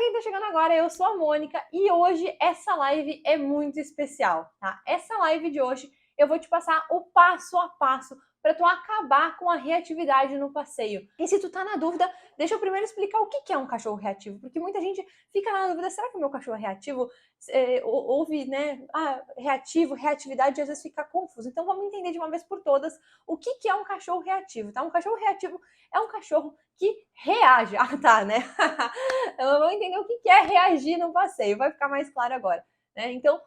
quem tá chegando agora, eu sou a Mônica e hoje essa live é muito especial, tá? Essa live de hoje eu vou te passar o passo a passo para tu acabar com a reatividade no passeio. E se tu tá na dúvida, deixa eu primeiro explicar o que é um cachorro reativo, porque muita gente fica na dúvida, será que o meu cachorro é reativo? Ouve, né, reativo, reatividade, e às vezes fica confuso. Então vamos entender de uma vez por todas o que é um cachorro reativo, tá? Um cachorro reativo é um cachorro que reage. Ah, tá, né? Eu vou entender o que é reagir no passeio, vai ficar mais claro agora, né? Então,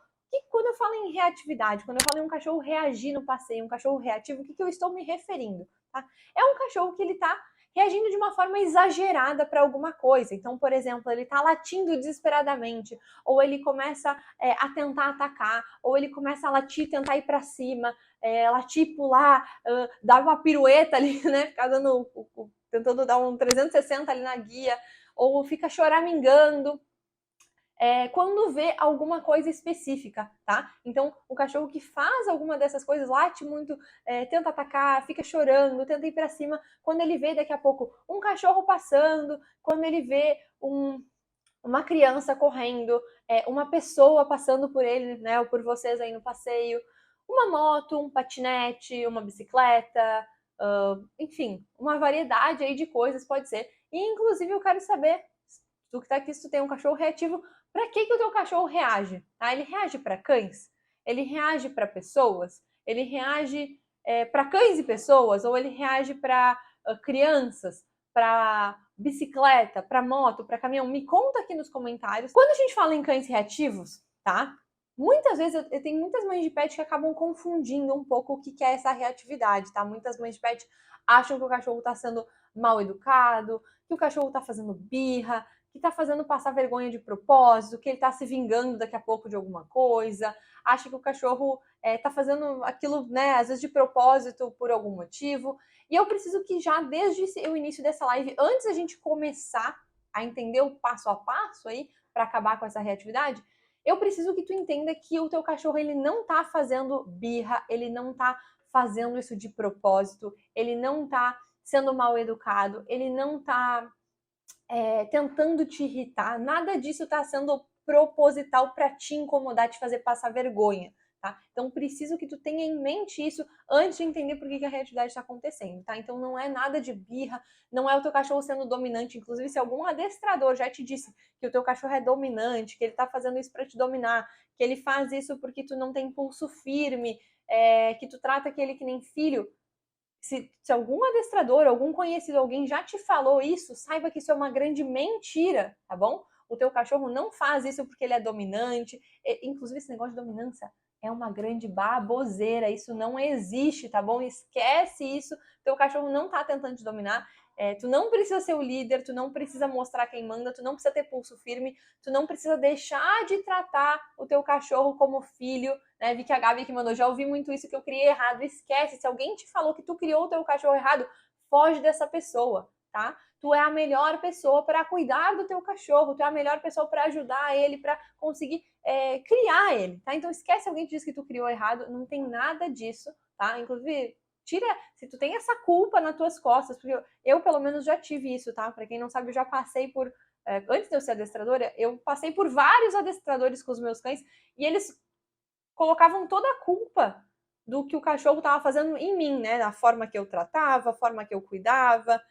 quando eu falo em reatividade, quando eu falo em um cachorro reagir no passeio, um cachorro reativo, o que eu estou me referindo? Tá? É um cachorro que ele está reagindo de uma forma exagerada para alguma coisa. Então, por exemplo, ele está latindo desesperadamente, ou ele começa a tentar atacar, ou ele começa a latir, tentar ir para cima, latir, pular, dar uma pirueta ali, né? Ficar dando, tentando dar um 360 ali na guia, ou fica choramingando. Quando vê alguma coisa específica, tá? Então, o cachorro que faz alguma dessas coisas, late muito, tenta atacar, fica chorando, tenta ir para cima, quando ele vê daqui a pouco um cachorro passando, quando ele vê uma criança correndo, uma pessoa passando por ele, né, ou por vocês aí no passeio, uma moto, um patinete, uma bicicleta, enfim, uma variedade aí de coisas pode ser. E, inclusive, eu quero saber, tu que tá aqui, se tu tem um cachorro reativo, para que o teu cachorro reage? Tá? Ele reage para cães? Ele reage para pessoas? Ele reage para cães e pessoas? Ou ele reage para crianças? Para bicicleta? Para moto? Para caminhão? Me conta aqui nos comentários. Quando a gente fala em cães reativos, tá? Muitas vezes eu tenho muitas mães de pet que acabam confundindo um pouco o que é essa reatividade, tá? Muitas mães de pet acham que o cachorro está sendo mal educado, que o cachorro está fazendo birra, que está fazendo passar vergonha de propósito, que ele está se vingando daqui a pouco de alguma coisa, acha que o cachorro está fazendo aquilo, né, às vezes de propósito por algum motivo. E eu preciso que já desde o início dessa live, antes da gente começar a entender o passo a passo aí para acabar com essa reatividade, eu preciso que tu entenda que o teu cachorro ele não está fazendo birra, ele não está fazendo isso de propósito, ele não está sendo mal educado, ele não está tentando te irritar, nada disso está sendo proposital para te incomodar, te fazer passar vergonha, tá? Então preciso que tu tenha em mente isso antes de entender por que a reatividade está acontecendo, tá? Então não é nada de birra, não é o teu cachorro sendo dominante, inclusive se algum adestrador já te disse que o teu cachorro é dominante, que ele está fazendo isso para te dominar, que ele faz isso porque tu não tem pulso firme, que tu trata aquele que nem filho, se algum adestrador, algum conhecido, alguém já te falou isso, saiba que isso é uma grande mentira, tá bom? O teu cachorro não faz isso porque ele é dominante. Inclusive, esse negócio de dominância é uma grande baboseira. Isso não existe, tá bom? Esquece isso. Teu cachorro não tá tentando te dominar. Tu não precisa ser o líder, tu não precisa mostrar quem manda, tu não precisa ter pulso firme, tu não precisa deixar de tratar o teu cachorro como filho, né? Vi que a Gabi que mandou, já ouvi muito isso que eu criei errado. Esquece, se alguém te falou que tu criou o teu cachorro errado, foge dessa pessoa, tá? Tu é a melhor pessoa para cuidar do teu cachorro, tu é a melhor pessoa para ajudar ele, para conseguir criar ele, tá? Então esquece alguém que diz que tu criou errado, não tem nada disso, tá? Inclusive, tira, se tu tem essa culpa nas tuas costas, porque eu pelo menos já tive isso, tá? Para quem não sabe, eu já passei por antes de eu ser adestradora, eu passei por vários adestradores com os meus cães e eles colocavam toda a culpa do que o cachorro estava fazendo em mim, né? Da forma que eu tratava, a forma que eu cuidava,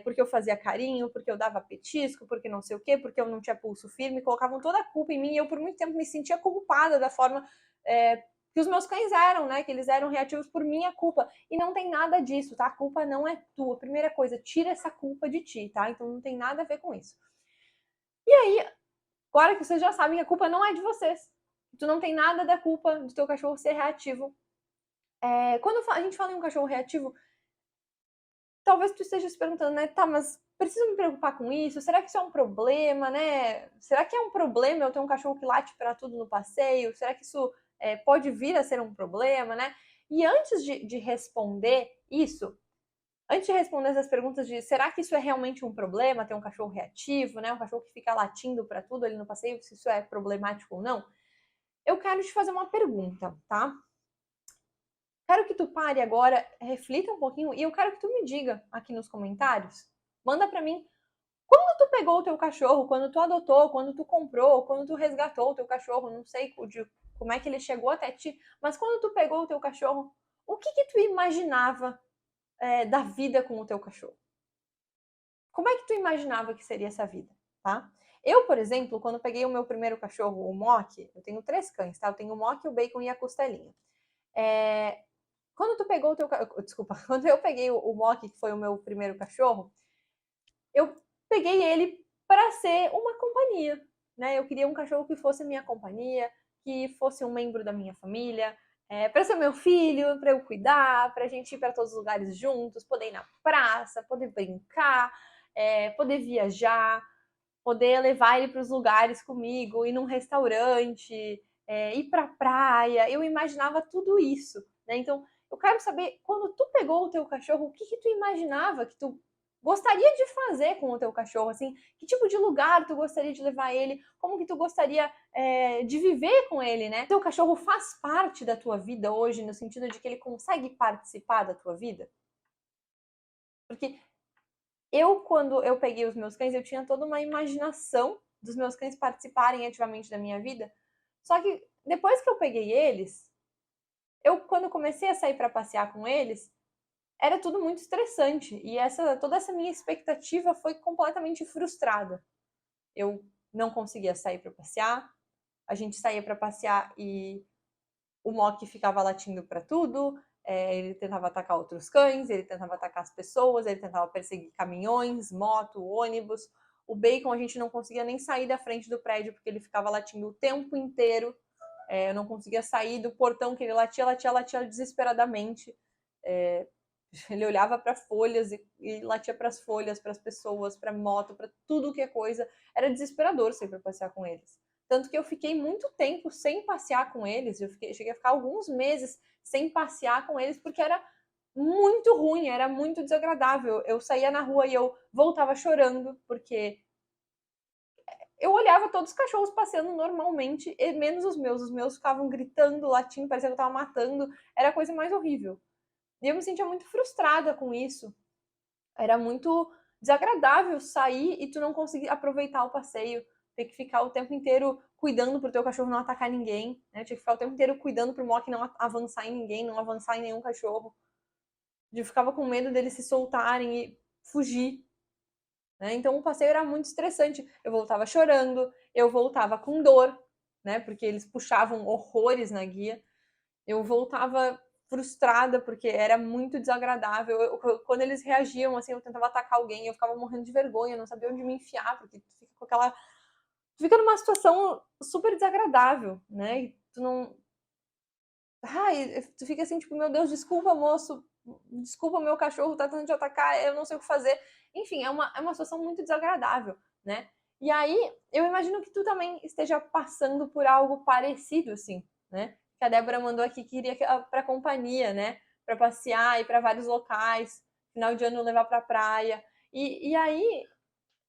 porque eu fazia carinho, porque eu dava petisco, porque não sei o quê, porque eu não tinha pulso firme, colocavam toda a culpa em mim e eu por muito tempo me sentia culpada da forma que os meus cães eram, né? Que eles eram reativos por minha culpa. E não tem nada disso, tá? A culpa não é tua. Primeira coisa, tira essa culpa de ti, tá? Então não tem nada a ver com isso. E aí, agora que vocês já sabem que a culpa não é de vocês, tu não tem nada da culpa do teu cachorro ser reativo. Quando a gente fala em um cachorro reativo, talvez tu esteja se perguntando, né? Tá, mas preciso me preocupar com isso? Será que isso é um problema, né? Será que é um problema eu ter um cachorro que late para tudo no passeio? Será que isso pode vir a ser um problema, né? E antes de responder isso, antes de responder essas perguntas de será que isso é realmente um problema, ter um cachorro reativo, né? Um cachorro que fica latindo para tudo ali no passeio, se isso é problemático ou não, eu quero te fazer uma pergunta, tá? Quero que tu pare agora, reflita um pouquinho e eu quero que tu me diga aqui nos comentários. Manda para mim Quando tu pegou o teu cachorro, quando tu adotou, quando tu comprou, quando tu resgatou o teu cachorro, não sei como é que ele chegou até ti, mas quando tu pegou o teu cachorro, o que tu imaginava da vida com o teu cachorro? Como é que tu imaginava que seria essa vida, tá? Eu, por exemplo, quando peguei o meu primeiro cachorro, o Mock, eu tenho 3 cães, tá? Eu tenho o Mock, o Bacon e a Costelinha. Quando tu pegou o teu... Desculpa, quando eu peguei o Mock, que foi o meu primeiro cachorro, eu peguei ele para ser uma companhia, né? Eu queria um cachorro que fosse minha companhia, que fosse um membro da minha família, para ser meu filho, para eu cuidar, para a gente ir para todos os lugares juntos, poder ir na praça, poder brincar, poder viajar, poder levar ele para os lugares comigo, ir num restaurante, ir para a praia. Eu imaginava tudo isso, né? Então, eu quero saber, quando tu pegou o teu cachorro, o que tu imaginava que tu gostaria de fazer com o teu cachorro, assim? Que tipo de lugar tu gostaria de levar ele? Como que tu gostaria de viver com ele, né? Teu cachorro faz parte da tua vida hoje, no sentido de que ele consegue participar da tua vida? Porque quando eu peguei os meus cães, eu tinha toda uma imaginação dos meus cães participarem ativamente da minha vida. Só que depois que eu peguei eles, quando comecei a sair para passear com eles, era tudo muito estressante. E toda essa minha expectativa foi completamente frustrada. Eu não conseguia sair para passear, a gente saía para passear e o Mock ficava latindo para tudo, ele tentava atacar outros cães, ele tentava atacar as pessoas, ele tentava perseguir caminhões, moto, ônibus. O Bacon a gente não conseguia nem sair da frente do prédio porque ele ficava latindo o tempo inteiro. Eu não conseguia sair do portão que ele latia desesperadamente. Ele olhava para folhas e latia para as folhas, para as pessoas, para moto, para tudo que é coisa. Era desesperador sempre passear com eles. Tanto que eu fiquei muito tempo sem passear com eles. Cheguei a ficar alguns meses sem passear com eles porque era muito ruim, era muito desagradável. Eu saía na rua e eu voltava chorando porque eu olhava todos os cachorros passeando normalmente, menos os meus. Os meus ficavam gritando, latindo, parecia que eu tava matando. Era a coisa mais horrível. E eu me sentia muito frustrada com isso. Era muito desagradável sair e tu não conseguir aproveitar o passeio. Ter que ficar o tempo inteiro cuidando pro teu cachorro não atacar ninguém, né? Tinha que ficar o tempo inteiro cuidando pro Mock não avançar em ninguém, não avançar em nenhum cachorro. Eu ficava com medo deles se soltarem e fugir, né? Então o passeio era muito estressante. Eu voltava chorando, eu voltava com dor, né? Porque eles puxavam horrores na guia. Eu voltava frustrada porque era muito desagradável. Quando eles reagiam, assim, eu tentava atacar alguém, eu ficava morrendo de vergonha, eu não sabia onde me enfiar, porque tu fica com aquela. Tu fica numa situação super desagradável, né? E tu não. Ai, tu fica assim, tipo, meu Deus, desculpa, moço, desculpa, meu cachorro tá tentando te atacar, eu não sei o que fazer. Enfim, é uma situação muito desagradável, né? E aí, eu imagino que tu também esteja passando por algo parecido, assim, né? Que a Débora mandou aqui que iria pra companhia, né? Pra passear, ir pra vários locais, final de ano levar pra praia. E aí,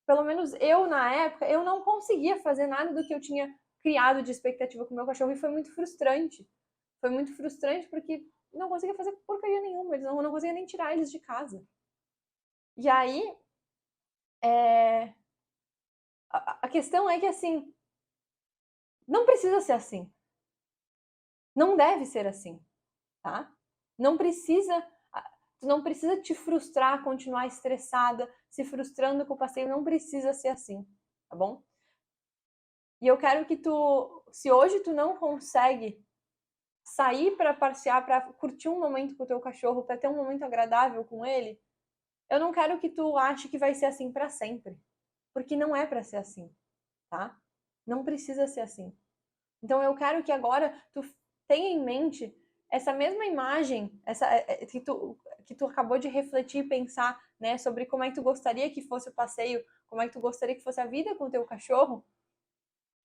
pelo menos eu, na época, eu não conseguia fazer nada do que eu tinha criado de expectativa com o meu cachorro e foi muito frustrante. Foi muito frustrante porque não conseguia fazer porcaria nenhuma, eles não conseguia nem tirar eles de casa. E aí, a questão é que, assim, não precisa ser assim. Não deve ser assim, tá? Não precisa, tu não precisa te frustrar, continuar estressada, se frustrando com o passeio, não precisa ser assim, tá bom? E eu quero que tu, se hoje tu não consegue sair para passear, para curtir um momento com o teu cachorro, para ter um momento agradável com ele, eu não quero que tu ache que vai ser assim para sempre, porque não é para ser assim, tá? Não precisa ser assim. Então eu quero que agora tu tenha em mente essa mesma imagem, que tu acabou de refletir e pensar, né, sobre como é que tu gostaria que fosse o passeio, como é que tu gostaria que fosse a vida com o teu cachorro,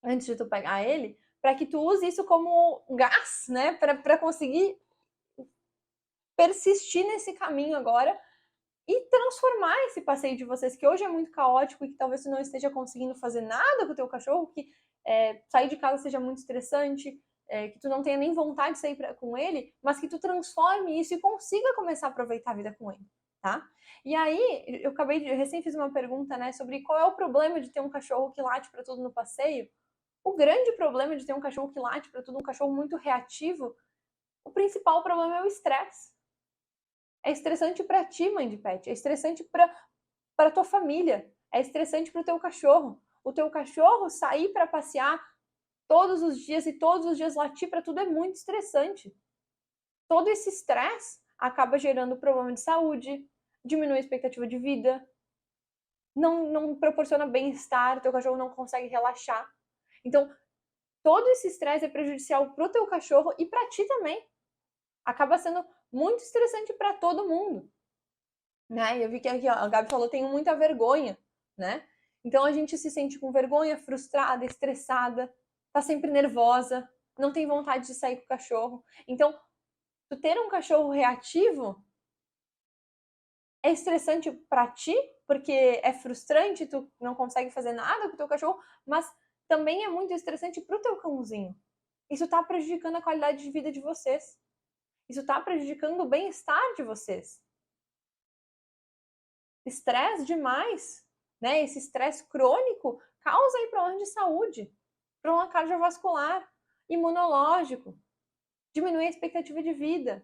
antes de tu pegar ele, para que tu use isso como gás, né, para conseguir persistir nesse caminho agora e transformar esse passeio de vocês, que hoje é muito caótico e que talvez tu não esteja conseguindo fazer nada com o teu cachorro, que sair de casa seja muito estressante, que tu não tenha nem vontade de sair com ele, mas que tu transforme isso e consiga começar a aproveitar a vida com ele. tá? E aí, eu recém fiz uma pergunta, né, sobre qual é o problema de ter um cachorro que late para tudo no passeio. O grande problema de ter um cachorro que late para tudo, um cachorro muito reativo, o principal problema é o estresse. É estressante para ti, mãe de pet, é estressante para tua família, é estressante para o teu cachorro. O teu cachorro sair para passear todos os dias e todos os dias latir para tudo é muito estressante. Todo esse estresse acaba gerando problema de saúde, diminui a expectativa de vida, não proporciona bem-estar, teu cachorro não consegue relaxar. Então, todo esse estresse é prejudicial pro teu cachorro e para ti também. Acaba sendo muito estressante para todo mundo, né? Eu vi que aqui, ó, a Gabi falou, tenho muita vergonha, né? Então a gente se sente com vergonha, frustrada, estressada, tá sempre nervosa, não tem vontade de sair com o cachorro. Então, tu ter um cachorro reativo é estressante para ti, porque é frustrante, tu não consegue fazer nada com o teu cachorro, mas também é muito estressante pro teu cãozinho. Isso tá prejudicando a qualidade de vida de vocês. Isso tá prejudicando o bem-estar de vocês. Estresse demais, né? Esse estresse crônico causa aí problemas de saúde, problema cardiovascular, imunológico, diminui a expectativa de vida.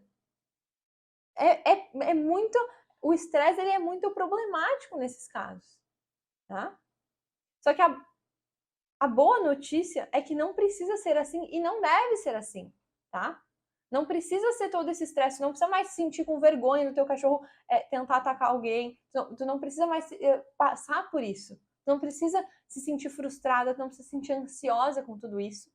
É muito, o estresse ele é muito problemático nesses casos, tá? Só que a boa notícia é que não precisa ser assim e não deve ser assim, tá? Não precisa ser todo esse estresse, não precisa mais se sentir com vergonha do teu cachorro tentar atacar alguém, tu não precisa mais passar por isso, tu não precisa se sentir frustrada, tu não precisa se sentir ansiosa com tudo isso.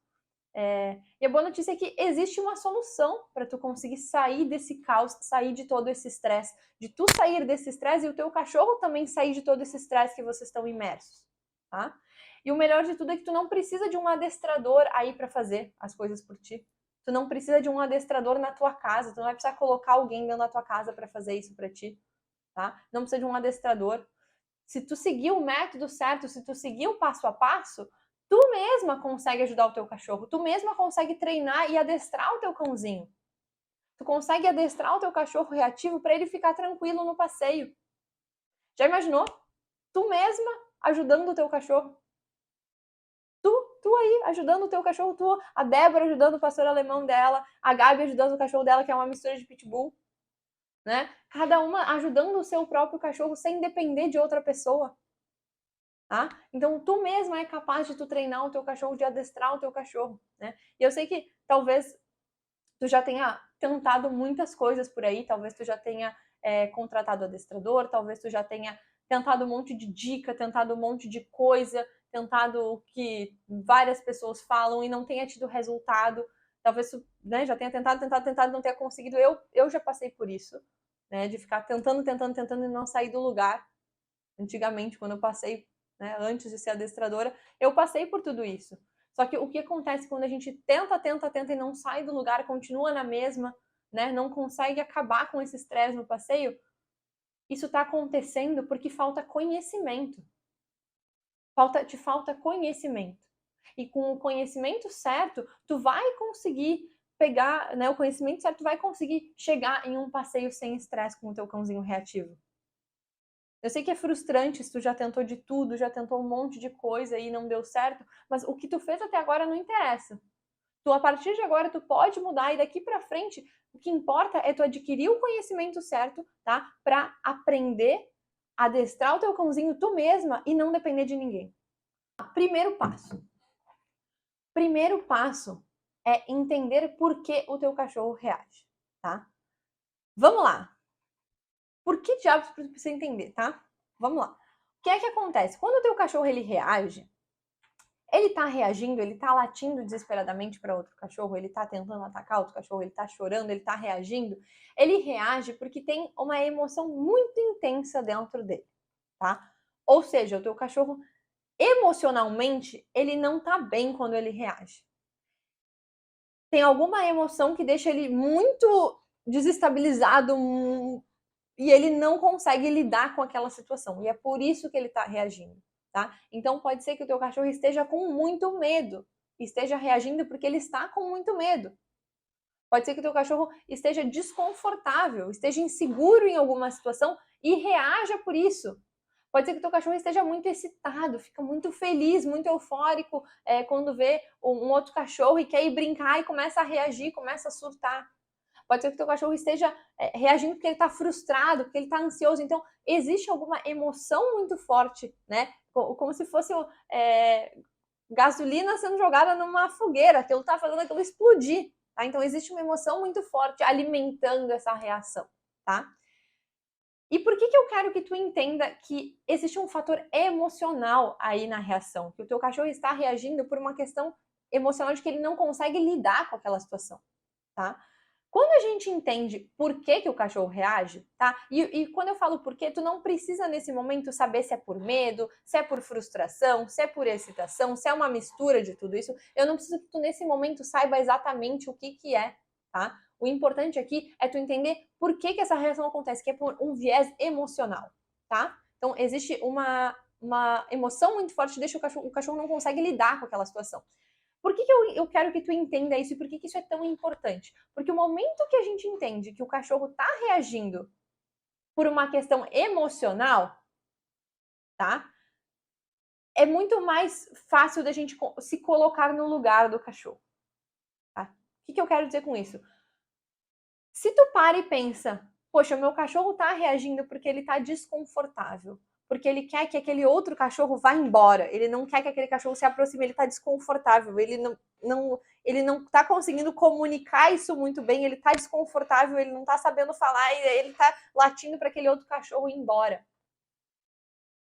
E a boa notícia é que existe uma solução para tu conseguir sair desse caos, sair de todo esse estresse, de tu sair desse estresse e o teu cachorro também sair de todo esse estresse que vocês estão imersos, tá? E o melhor de tudo é que tu não precisa de um adestrador aí para fazer as coisas por ti. Tu não precisa de um adestrador na tua casa, tu não vai precisar colocar alguém dentro da tua casa para fazer isso para ti, tá? Não precisa de um adestrador. Se tu seguir o método certo, se tu seguir o passo a passo, tu mesma consegue ajudar o teu cachorro, tu mesma consegue treinar e adestrar o teu cãozinho. Tu consegue adestrar o teu cachorro reativo para ele ficar tranquilo no passeio. Já imaginou? Tu mesma ajudando o teu cachorro. Tu aí ajudando o teu cachorro, a Débora ajudando o pastor alemão dela, a Gabi ajudando o cachorro dela, que é uma mistura de pitbull, né? Cada uma ajudando o seu próprio cachorro sem depender de outra pessoa. Tá? Então, tu mesma é capaz de tu treinar o teu cachorro, de adestrar o teu cachorro, né? E eu sei que talvez tu já tenha tentado muitas coisas por aí, talvez tu já tenha contratado adestrador, talvez tu já tenha tentado um monte de dica, tentado um monte de coisa, tentado o que várias pessoas falam e não tenha tido resultado. Talvez tu, né, já tenha tentado e não tenha conseguido. Eu já passei por isso, né, de ficar tentando e não sair do lugar. Antigamente, quando eu passei, né, antes de ser adestradora, eu passei por tudo isso. Só que o que acontece quando a gente tenta e não sai do lugar, continua na mesma, né, não consegue acabar com esse estresse no passeio, isso está acontecendo porque falta conhecimento. Te falta conhecimento. E com o conhecimento certo, tu vai conseguir pegar, né, o conhecimento certo, tu vai conseguir chegar em um passeio sem estresse com o teu cãozinho reativo. Eu sei que é frustrante se tu já tentou de tudo, já tentou um monte de coisa e não deu certo, mas o que tu fez até agora não interessa. Tu, a partir de agora, tu pode mudar e daqui pra frente, o que importa é tu adquirir o conhecimento certo, tá? Pra aprender a adestrar o teu cãozinho tu mesma e não depender de ninguém. Primeiro passo. Primeiro passo é entender por que o teu cachorro reage, tá? Vamos lá. Por que diabos tu precisa entender, tá? Vamos lá. O que é que acontece? Quando o teu cachorro ele reage, ele tá reagindo, ele tá latindo desesperadamente para outro cachorro, ele tá tentando atacar outro cachorro, ele tá chorando, ele tá reagindo. Ele reage porque tem uma emoção muito intensa dentro dele, tá? Ou seja, o teu cachorro emocionalmente, ele não tá bem quando ele reage. Tem alguma emoção que deixa ele muito desestabilizado e ele não consegue lidar com aquela situação. E é por isso que ele tá reagindo. Tá? Então pode ser que o teu cachorro esteja com muito medo, esteja reagindo porque ele está com muito medo. Pode ser que o teu cachorro esteja desconfortável, esteja inseguro em alguma situação e reaja por isso. Pode ser que o teu cachorro esteja muito excitado, fica muito feliz, muito eufórico quando vê um outro cachorro e quer ir brincar e começa a reagir, começa a surtar. Pode ser que o teu cachorro esteja reagindo porque ele está frustrado, porque ele está ansioso. Então, existe alguma emoção muito forte, né? Como se fosse gasolina sendo jogada numa fogueira, aquilo está fazendo aquilo explodir, tá? Então, existe uma emoção muito forte alimentando essa reação, tá? E por que eu quero que tu entenda que existe um fator emocional aí na reação? Que o teu cachorro está reagindo por uma questão emocional de que ele não consegue lidar com aquela situação, tá? Quando a gente entende por que o cachorro reage, tá? E quando eu falo por quê, tu não precisa nesse momento saber se é por medo, se é por frustração, se é por excitação, se é uma mistura de tudo isso. Eu não preciso que tu nesse momento saiba exatamente o que é, tá? O importante aqui é tu entender por que essa reação acontece, que é por um viés emocional, tá? Então, existe uma emoção muito forte que deixa o cachorro não consegue lidar com aquela situação. Por que eu quero que tu entenda isso e por que isso é tão importante? Porque o momento que a gente entende que o cachorro está reagindo por uma questão emocional, tá? É muito mais fácil da gente se colocar no lugar do cachorro. Tá? O que eu quero dizer com isso? Se tu para e pensa, poxa, meu cachorro tá reagindo porque ele tá desconfortável, porque ele quer que aquele outro cachorro vá embora, ele não quer que aquele cachorro se aproxime, ele tá desconfortável, ele não tá conseguindo comunicar isso muito bem, ele tá desconfortável, ele não tá sabendo falar, ele tá latindo para aquele outro cachorro ir embora.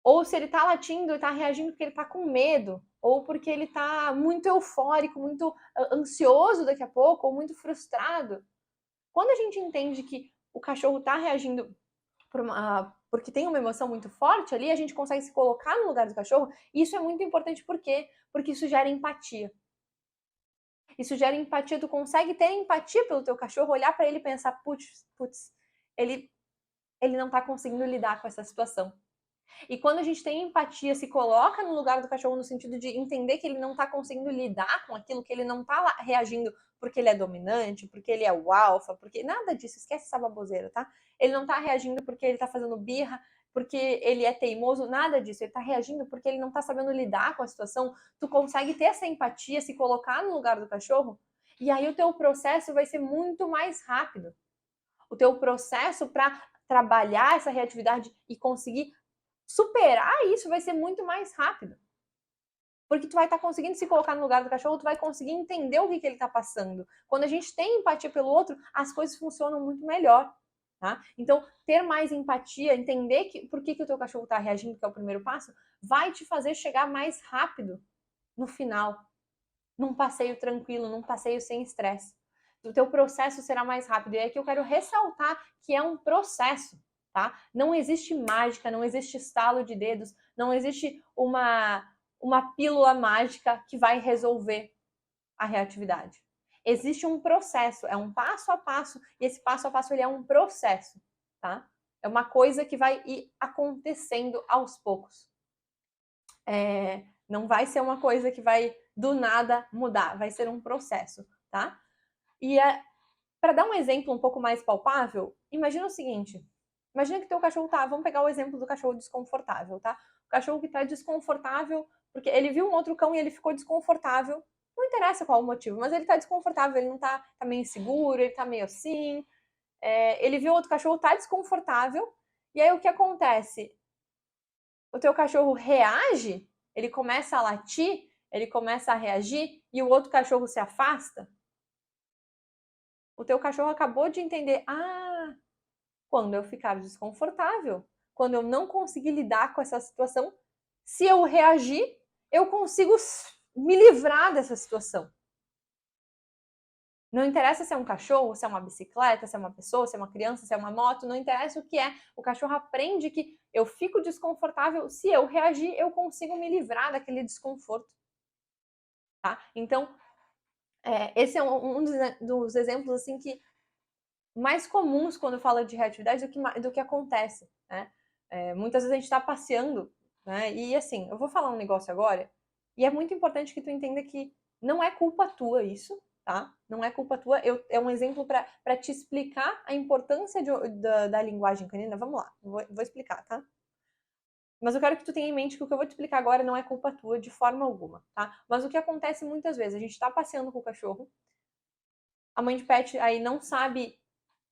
Ou se ele tá latindo e tá reagindo porque ele tá com medo, ou porque ele tá muito eufórico, muito ansioso daqui a pouco, ou muito frustrado. Quando a gente entende que o cachorro está reagindo porque tem uma emoção muito forte ali, a gente consegue se colocar no lugar do cachorro, e isso é muito importante por quê? Porque isso gera empatia. Isso gera empatia, tu consegue ter empatia pelo teu cachorro, olhar para ele e pensar, putz, ele não está conseguindo lidar com essa situação. E quando a gente tem empatia, se coloca no lugar do cachorro no sentido de entender que ele não está conseguindo lidar com aquilo, que ele não está reagindo porque ele é dominante, porque ele é o alfa, porque nada disso, esquece essa baboseira, tá? Ele não está reagindo porque ele está fazendo birra, porque ele é teimoso, nada disso. Ele está reagindo porque ele não está sabendo lidar com a situação. Tu consegue ter essa empatia, se colocar no lugar do cachorro, e aí o teu processo vai ser muito mais rápido. O teu processo para trabalhar essa reatividade e conseguir superar isso vai ser muito mais rápido. Porque tu vai estar conseguindo se colocar no lugar do cachorro, tu vai conseguir entender o que ele está passando. Quando a gente tem empatia pelo outro, as coisas funcionam muito melhor. Tá? Então, ter mais empatia, entender por que o teu cachorro está reagindo, que é o primeiro passo, vai te fazer chegar mais rápido no final, num passeio tranquilo, num passeio sem estresse. O teu processo será mais rápido. E aqui eu quero ressaltar que é um processo. Tá? Não existe mágica, não existe estalo de dedos, não existe uma pílula mágica que vai resolver a reatividade. Existe um processo, é um passo a passo, e esse passo a passo ele é um processo, tá? É uma coisa que vai ir acontecendo aos poucos. Não vai ser uma coisa que vai do nada mudar, vai ser um processo, tá? E para dar um exemplo um pouco mais palpável, imagina o seguinte: imagina que teu cachorro tá. Vamos pegar o exemplo do cachorro desconfortável, tá? O cachorro que tá desconfortável porque ele viu um outro cão e ele ficou desconfortável. Não interessa qual o motivo, mas ele tá desconfortável, ele não tá meio inseguro, ele tá meio assim. Ele viu outro cachorro, tá desconfortável. E aí o que acontece? O teu cachorro reage, ele começa a latir, ele começa a reagir e o outro cachorro se afasta. O teu cachorro acabou de entender, quando eu ficar desconfortável, quando eu não conseguir lidar com essa situação, se eu reagir, eu consigo me livrar dessa situação. Não interessa se é um cachorro, se é uma bicicleta, se é uma pessoa, se é uma criança, se é uma moto, não interessa o que é. O cachorro aprende que eu fico desconfortável, se eu reagir, eu consigo me livrar daquele desconforto. Tá? Então, esse é um dos exemplos assim que mais comuns quando fala de reatividade do que acontece, né? Muitas vezes a gente está passeando, né? E assim, eu vou falar um negócio agora, e é muito importante que tu entenda que não é culpa tua isso, tá? Não é culpa tua. É um exemplo para te explicar a importância da linguagem canina. Vamos lá, vou explicar, tá? Mas eu quero que tu tenha em mente que o que eu vou te explicar agora não é culpa tua de forma alguma, tá? Mas o que acontece muitas vezes, a gente tá passeando com o cachorro, a mãe de pet aí não sabe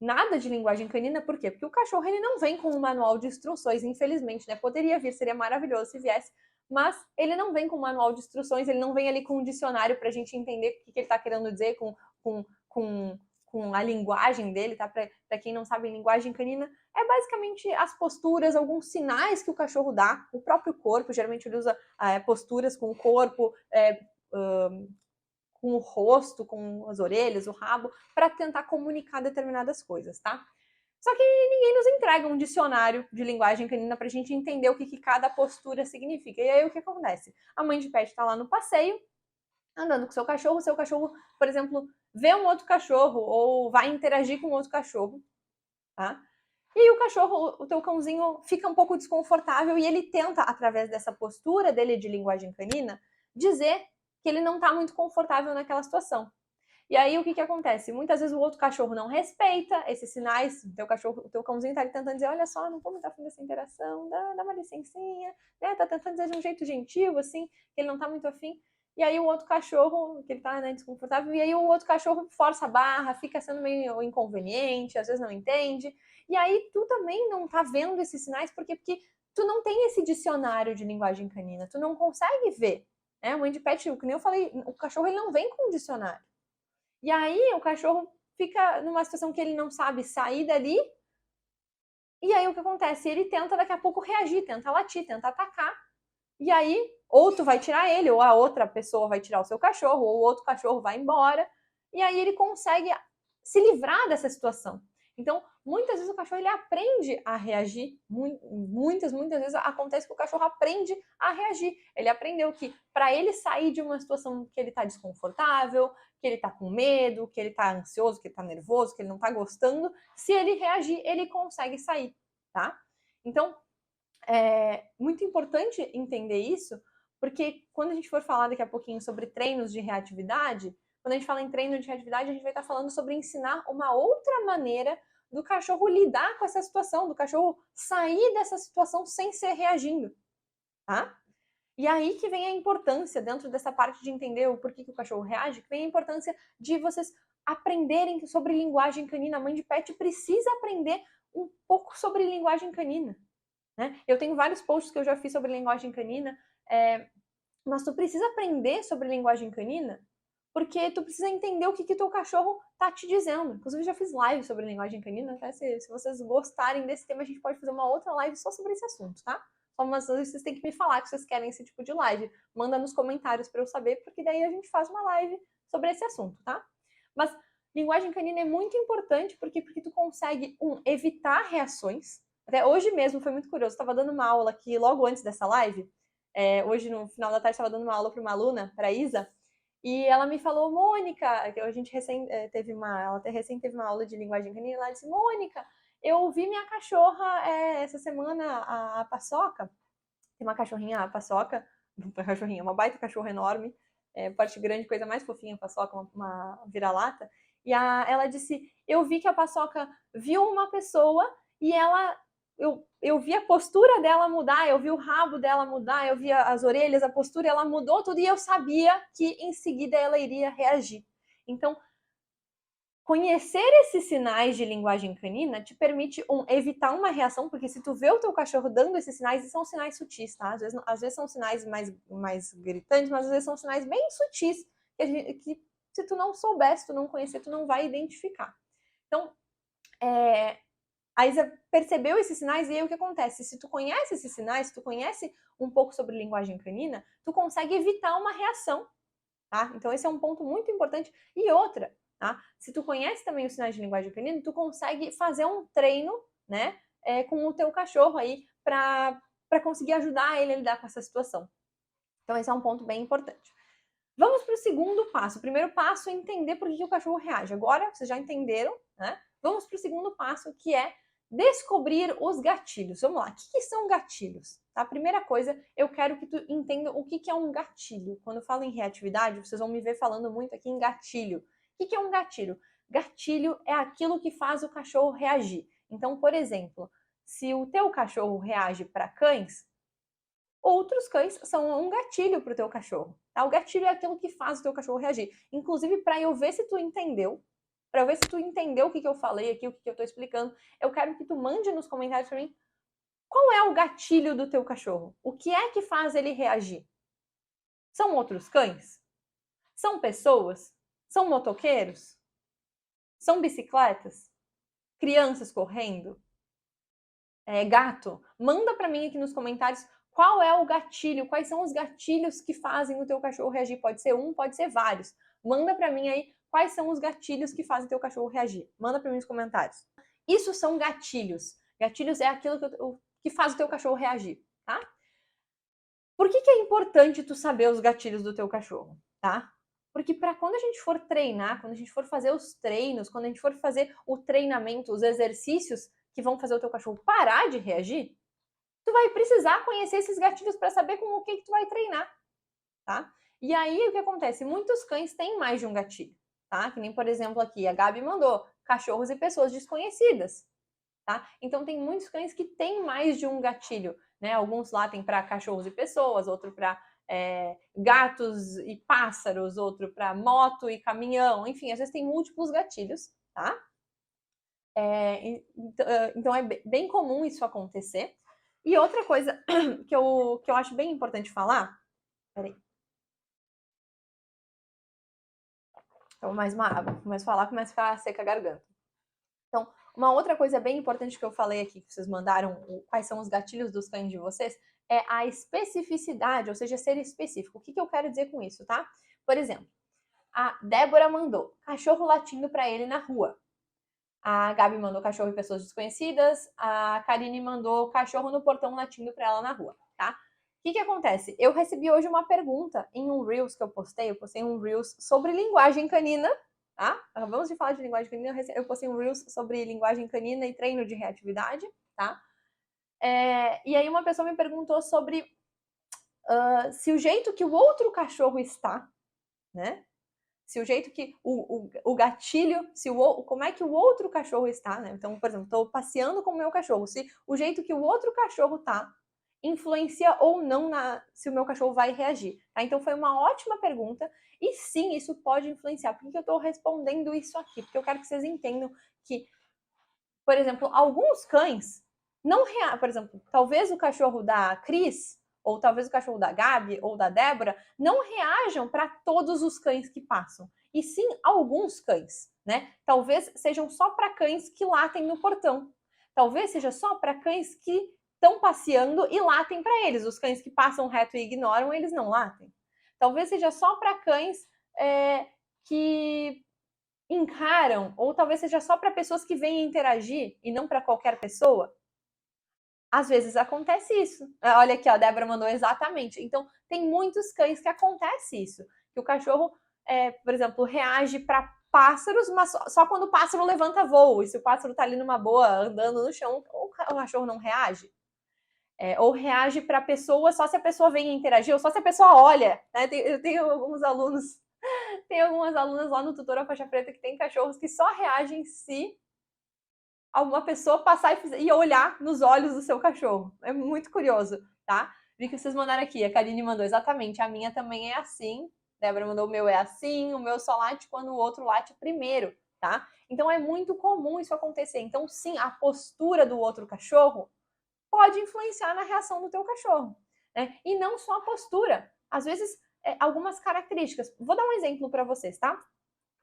nada de linguagem canina, por quê? Porque o cachorro ele não vem com um manual de instruções, infelizmente, né? Poderia vir, seria maravilhoso se viesse, mas ele não vem com um manual de instruções, ele não vem ali com um dicionário pra gente entender o que ele tá querendo dizer com, com, com a linguagem dele, tá? Pra quem não sabe, linguagem canina é basicamente as posturas, alguns sinais que o cachorro dá, o próprio corpo, geralmente ele usa posturas com o corpo, com o rosto, com as orelhas, o rabo, para tentar comunicar determinadas coisas, tá? Só que ninguém nos entrega um dicionário de linguagem canina pra gente entender o que cada postura significa. E aí o que acontece? A mãe de pet tá lá no passeio, andando com o seu cachorro, por exemplo, vê um outro cachorro ou vai interagir com outro cachorro, tá? E aí o cachorro, o teu cãozinho, fica um pouco desconfortável e ele tenta, através dessa postura dele de linguagem canina, dizer que ele não tá muito confortável naquela situação. E aí o que acontece? Muitas vezes o outro cachorro não respeita esses sinais, o teu cãozinho tá ali tentando dizer, olha só, não tô muito afim dessa interação, dá uma licencinha, né? Tá tentando dizer de um jeito gentil, assim, que ele não tá muito afim. E aí o outro cachorro, que ele tá, né, desconfortável, e aí o outro cachorro força a barra, fica sendo meio inconveniente, às vezes não entende. E aí tu também não tá vendo esses sinais, porque tu não tem esse dicionário de linguagem canina, tu não consegue ver. Né? A mãe de pet, que nem eu falei, o cachorro ele não vem com um dicionário. E aí o cachorro fica numa situação que ele não sabe sair dali. E aí o que acontece? Ele tenta daqui a pouco reagir, tenta latir, tenta atacar. E aí, ou tu vai tirar ele, ou a outra pessoa vai tirar o seu cachorro, ou o outro cachorro vai embora. E aí ele consegue se livrar dessa situação. Então, muitas vezes o cachorro ele aprende a reagir. Muitas vezes acontece que o cachorro aprende a reagir. Ele aprendeu que para ele sair de uma situação que ele está desconfortável, que ele está com medo, que ele está ansioso, que ele está nervoso, que ele não está gostando, se ele reagir, ele consegue sair, tá? Então, é muito importante entender isso, porque quando a gente for falar daqui a pouquinho sobre treinos de reatividade, quando a gente fala em treino de reatividade, a gente vai estar falando sobre ensinar uma outra maneira do cachorro lidar com essa situação, do cachorro sair dessa situação sem ser reagindo, tá? E aí que vem a importância, dentro dessa parte de entender o porquê que o cachorro reage, que vem a importância de vocês aprenderem sobre linguagem canina. A mãe de pet precisa aprender um pouco sobre linguagem canina. Né? Eu tenho vários posts que eu já fiz sobre linguagem canina, mas tu precisa aprender sobre linguagem canina porque tu precisa entender o que teu cachorro tá te dizendo. Inclusive, já fiz live sobre linguagem canina, tá? Se vocês gostarem desse tema, a gente pode fazer uma outra live só sobre esse assunto, tá? Mas vocês têm que me falar que vocês querem esse tipo de live. Manda nos comentários para eu saber, porque daí a gente faz uma live sobre esse assunto, tá? Mas linguagem canina é muito importante porque tu consegue, evitar reações. Até hoje mesmo foi muito curioso, eu estava dando uma aula aqui logo antes dessa live. Hoje, no final da tarde, estava dando uma aula para uma aluna, para a Isa, e ela me falou, Mônica, a gente ela recém teve uma aula de linguagem canina, e ela disse, Mônica, eu vi minha cachorra essa semana, a Paçoca, tem uma cachorrinha, a Paçoca, uma baita cachorra enorme, parte grande, coisa mais fofinha, a Paçoca, uma vira-lata, e ela disse, eu vi que a Paçoca viu uma pessoa e eu vi a postura dela mudar, eu vi o rabo dela mudar, eu vi as orelhas, a postura, ela mudou tudo e eu sabia que em seguida ela iria reagir. Então, conhecer esses sinais de linguagem canina te permite, evitar uma reação, porque se tu vê o teu cachorro dando esses sinais, e são sinais sutis, tá? Às vezes são sinais mais gritantes, mas às vezes são sinais bem sutis, que se tu não souber, se tu não conhecer, tu não vai identificar. Então, a Isa percebeu esses sinais e aí o que acontece? Se tu conhece esses sinais, se tu conhece um pouco sobre linguagem canina, tu consegue evitar uma reação, tá? Então esse é um ponto muito importante. E outra, tá? Se tu conhece também os sinais de linguagem canina, tu consegue fazer um treino, né, com o teu cachorro aí para conseguir ajudar ele a lidar com essa situação. Então esse é um ponto bem importante. Vamos para o segundo passo. O primeiro passo é entender por que o cachorro reage. Agora vocês já entenderam, né? Vamos para o segundo passo, que é descobrir os gatilhos. Vamos lá, o que são gatilhos? Tá? A primeira coisa, eu quero que tu entenda o que é um gatilho. Quando eu falo em reatividade, vocês vão me ver falando muito aqui em gatilho. O que é um gatilho? Gatilho é aquilo que faz o cachorro reagir. Então, por exemplo, se o teu cachorro reage para cães, outros cães são um gatilho para o teu cachorro. Tá? O gatilho é aquilo que faz o teu cachorro reagir. Inclusive, para eu ver se tu entendeu, para eu ver se tu entendeu o que eu falei aqui, o que eu estou explicando, eu quero que tu mande nos comentários para mim qual é o gatilho do teu cachorro. O que é que faz ele reagir? São outros cães? São pessoas? São motoqueiros? São bicicletas? Crianças correndo? Gato? Manda para mim aqui nos comentários qual é o gatilho, quais são os gatilhos que fazem o teu cachorro reagir. Pode ser um, pode ser vários. Manda para mim aí quais são os gatilhos que fazem o teu cachorro reagir. Manda para mim nos comentários. Isso são gatilhos. Gatilhos é aquilo que faz o teu cachorro reagir, tá? Por que é importante tu saber os gatilhos do teu cachorro, tá? Porque para quando a gente for treinar, quando a gente for fazer os treinos, quando a gente for fazer o treinamento, os exercícios que vão fazer o teu cachorro parar de reagir, tu vai precisar conhecer esses gatilhos para saber com o que tu vai treinar, tá? E aí o que acontece? Muitos cães têm mais de um gatilho, tá? Que nem, por exemplo, aqui a Gabi mandou cachorros e pessoas desconhecidas, tá? Então tem muitos cães que têm mais de um gatilho, né? Alguns latem para cachorros e pessoas, outro para gatos e pássaros, outro para moto e caminhão, enfim, às vezes tem múltiplos gatilhos, tá? Então é bem comum isso acontecer. E outra coisa que eu acho bem importante falar, peraí. Então, mais uma água, começo a falar, começa a ficar seca a garganta. Então, uma outra coisa bem importante que eu falei aqui, que vocês mandaram, quais são os gatilhos dos cães de vocês, é a especificidade, ou seja, ser específico. O que eu quero dizer com isso, tá? Por exemplo, a Débora mandou cachorro latindo para ele na rua. A Gabi mandou cachorro e pessoas desconhecidas. A Karine mandou cachorro no portão latindo para ela na rua, tá? O que acontece? Eu recebi hoje uma pergunta em um Reels que eu postei um Reels sobre linguagem canina, tá? Acabamos de falar de linguagem canina, eu postei um Reels sobre linguagem canina e treino de reatividade, tá? E aí uma pessoa me perguntou sobre se o jeito que o outro cachorro está, né? Se o jeito que o gatilho, como é que o outro cachorro está, né? Então, por exemplo, estou passeando com o meu cachorro, se o jeito que o outro cachorro tá influencia ou não se o meu cachorro vai reagir, tá? Então foi uma ótima pergunta e sim, isso pode influenciar. Por que eu estou respondendo isso aqui? Porque eu quero que vocês entendam que, por exemplo, alguns cães não reagem, por exemplo, talvez o cachorro da Cris ou talvez o cachorro da Gabi ou da Débora não reajam para todos os cães que passam, e sim alguns cães, né? Talvez sejam só para cães que latem no portão. Talvez seja só para cães que estão passeando e latem para eles. Os cães que passam reto e ignoram, eles não latem. Talvez seja só para cães que encaram, ou talvez seja só para pessoas que vêm interagir e não para qualquer pessoa. Às vezes acontece isso. Olha aqui, ó, a Débora mandou exatamente. Então, tem muitos cães que acontece isso. Que o cachorro, por exemplo, reage para pássaros, mas só quando o pássaro levanta voo. E se o pássaro tá ali numa boa, andando no chão, o cachorro não reage. Ou reage para a pessoa só se a pessoa vem interagir, ou só se a pessoa olha. Né? Eu tenho alguns alunos, tem algumas alunas lá no Tutora Faixa Preta que tem cachorros que só reagem se alguma pessoa passar e olhar nos olhos do seu cachorro. É muito curioso, tá? Vi que vocês mandaram aqui, a Karine mandou exatamente, a minha também é assim. Débora mandou, o meu é assim, o meu só late quando o outro late primeiro, tá? Então é muito comum isso acontecer. Então sim, a postura do outro cachorro pode influenciar na reação do teu cachorro, né? E não só a postura, às vezes algumas características. Vou dar um exemplo para vocês, tá?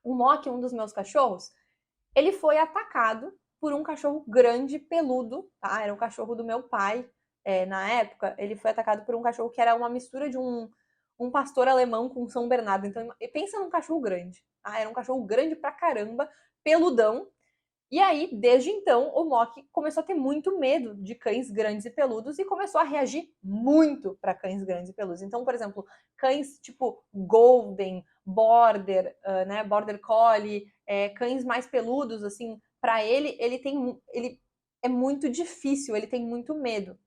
O Mock, um dos meus cachorros, ele foi atacado por um cachorro grande, peludo, tá? Era um cachorro do meu pai. Na época, ele foi atacado por um cachorro que era uma mistura de um pastor alemão com São Bernardo. Então, pensa num cachorro grande, tá? Era um cachorro grande pra caramba, peludão. E aí, desde então, o Mock começou a ter muito medo de cães grandes e peludos e começou a reagir muito para cães grandes e peludos. Então, por exemplo, cães tipo Golden, Border, né, Border Collie, cães mais peludos, assim, para ele é muito difícil, ele tem muito medo.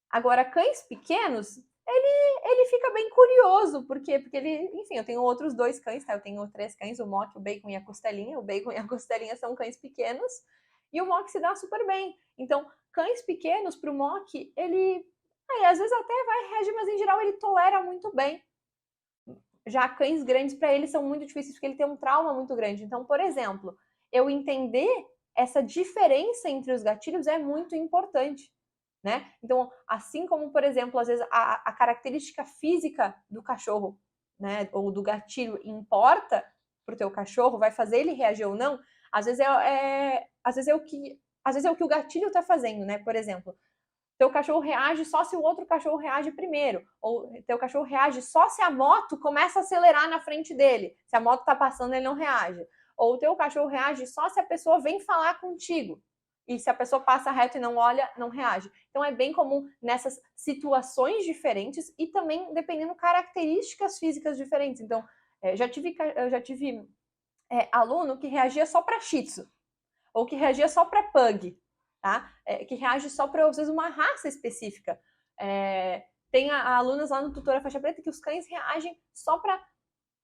Agora, cães pequenos, ele fica bem curioso. Por quê? Porque ele, enfim, eu tenho outros 2 cães, tá? Eu tenho 3 cães, o Mock, o Bacon e a Costelinha. O Bacon e a Costelinha são cães pequenos e o Mock se dá super bem. Então, cães pequenos pro Mock, ele às vezes até vai reagir, mas em geral ele tolera muito bem. Já cães grandes para ele são muito difíceis porque ele tem um trauma muito grande. Então, por exemplo, eu entender essa diferença entre os gatilhos é muito importante. Né? Então, assim como, por exemplo, às vezes a característica física do cachorro, né, ou do gatilho importa para o teu cachorro, vai fazer ele reagir ou não, às vezes é o que o gatilho está fazendo, né? Por exemplo, teu cachorro reage só se o outro cachorro reage primeiro, ou teu cachorro reage só se a moto começa a acelerar na frente dele. Se a moto está passando, ele não reage. Ou o teu cachorro reage só se a pessoa vem falar contigo. E se a pessoa passa reto e não olha, não reage. Então é bem comum nessas situações diferentes e também dependendo características físicas diferentes. Então, eu já tive aluno que reagia só para Shih Tzu, ou que reagia só para Pug, tá? Que reage só para, às vezes, uma raça específica. Tem alunas lá no Tutora Faixa Preta que os cães reagem só para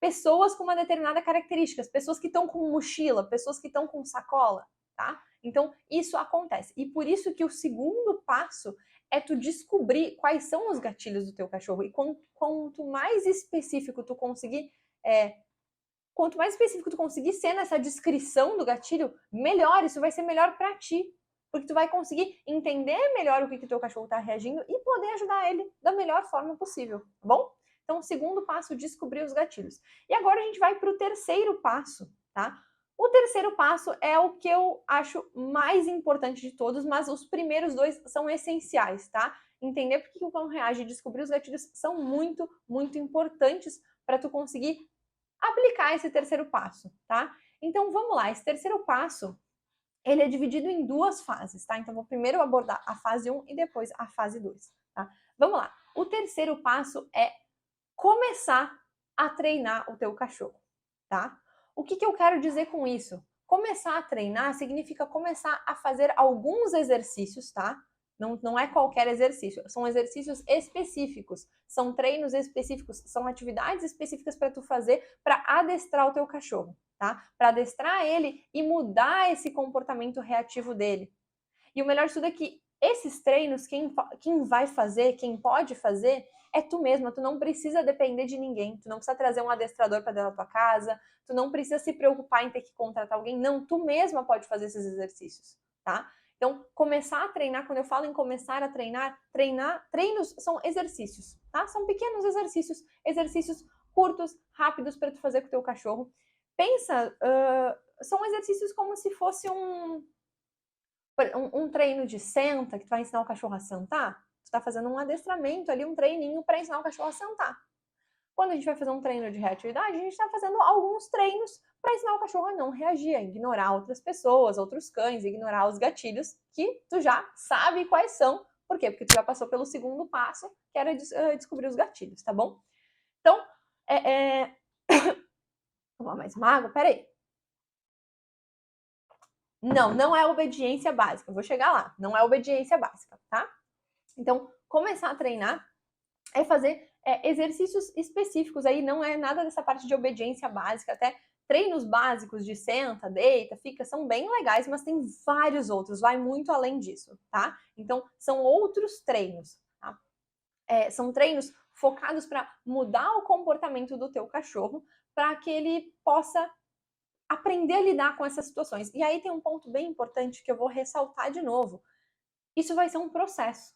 pessoas com uma determinada característica, pessoas que estão com mochila, pessoas que estão com sacola, tá? Então, isso acontece. E por isso que o segundo passo é tu descobrir quais são os gatilhos do teu cachorro. E quanto mais específico tu conseguir ser nessa descrição do gatilho, melhor. Isso vai ser melhor para ti. Porque tu vai conseguir entender melhor o que o teu cachorro está reagindo e poder ajudar ele da melhor forma possível, tá bom? Então, o segundo passo, descobrir os gatilhos. E agora a gente vai para o terceiro passo, tá? O terceiro passo é o que eu acho mais importante de todos, mas os primeiros 2 são essenciais, tá? Entender por que o cão reage e descobrir os gatilhos são muito, muito importantes para tu conseguir aplicar esse terceiro passo, tá? Então, vamos lá. Esse terceiro passo, ele é dividido em 2 fases, tá? Então, vou primeiro abordar a fase 1 e depois a fase 2, tá? Vamos lá. O terceiro passo é começar a treinar o teu cachorro, tá? O que eu quero dizer com isso? Começar a treinar significa começar a fazer alguns exercícios, tá? Não é qualquer exercício, são exercícios específicos, são treinos específicos, são atividades específicas para tu fazer para adestrar o teu cachorro, tá? Para adestrar ele e mudar esse comportamento reativo dele. E o melhor de tudo é que esses treinos, quem vai fazer, quem pode fazer, é tu mesma. Tu não precisa depender de ninguém. Tu não precisa trazer um adestrador para dentro da tua casa. Tu não precisa se preocupar em ter que contratar alguém. Não, tu mesma pode fazer esses exercícios, tá? Então, começar a treinar, quando eu falo em começar a treinos são exercícios, tá? São pequenos exercícios curtos, rápidos para tu fazer com o teu cachorro. Pensa, são exercícios como se fosse um treino de senta, que tu vai ensinar o cachorro a sentar. Tu está fazendo um adestramento ali, um treininho para ensinar o cachorro a sentar. Quando a gente vai fazer um treino de reatividade, a gente está fazendo alguns treinos para ensinar o cachorro a não reagir, a ignorar outras pessoas, outros cães, ignorar os gatilhos que tu já sabe quais são. Por quê? Porque tu já passou pelo segundo passo, que era descobrir os gatilhos, tá bom? Então, tomar mais uma água? Peraí. Não é obediência básica. Eu vou chegar lá. Não é obediência básica, tá? Então, começar a treinar é fazer exercícios específicos. Aí não é nada dessa parte de obediência básica. Até treinos básicos de senta, deita, fica, são bem legais, mas tem vários outros. Vai muito além disso, tá? Então, são outros treinos, tá? São treinos focados para mudar o comportamento do teu cachorro para que ele possa aprender a lidar com essas situações. E aí tem um ponto bem importante que eu vou ressaltar de novo. Isso vai ser um processo,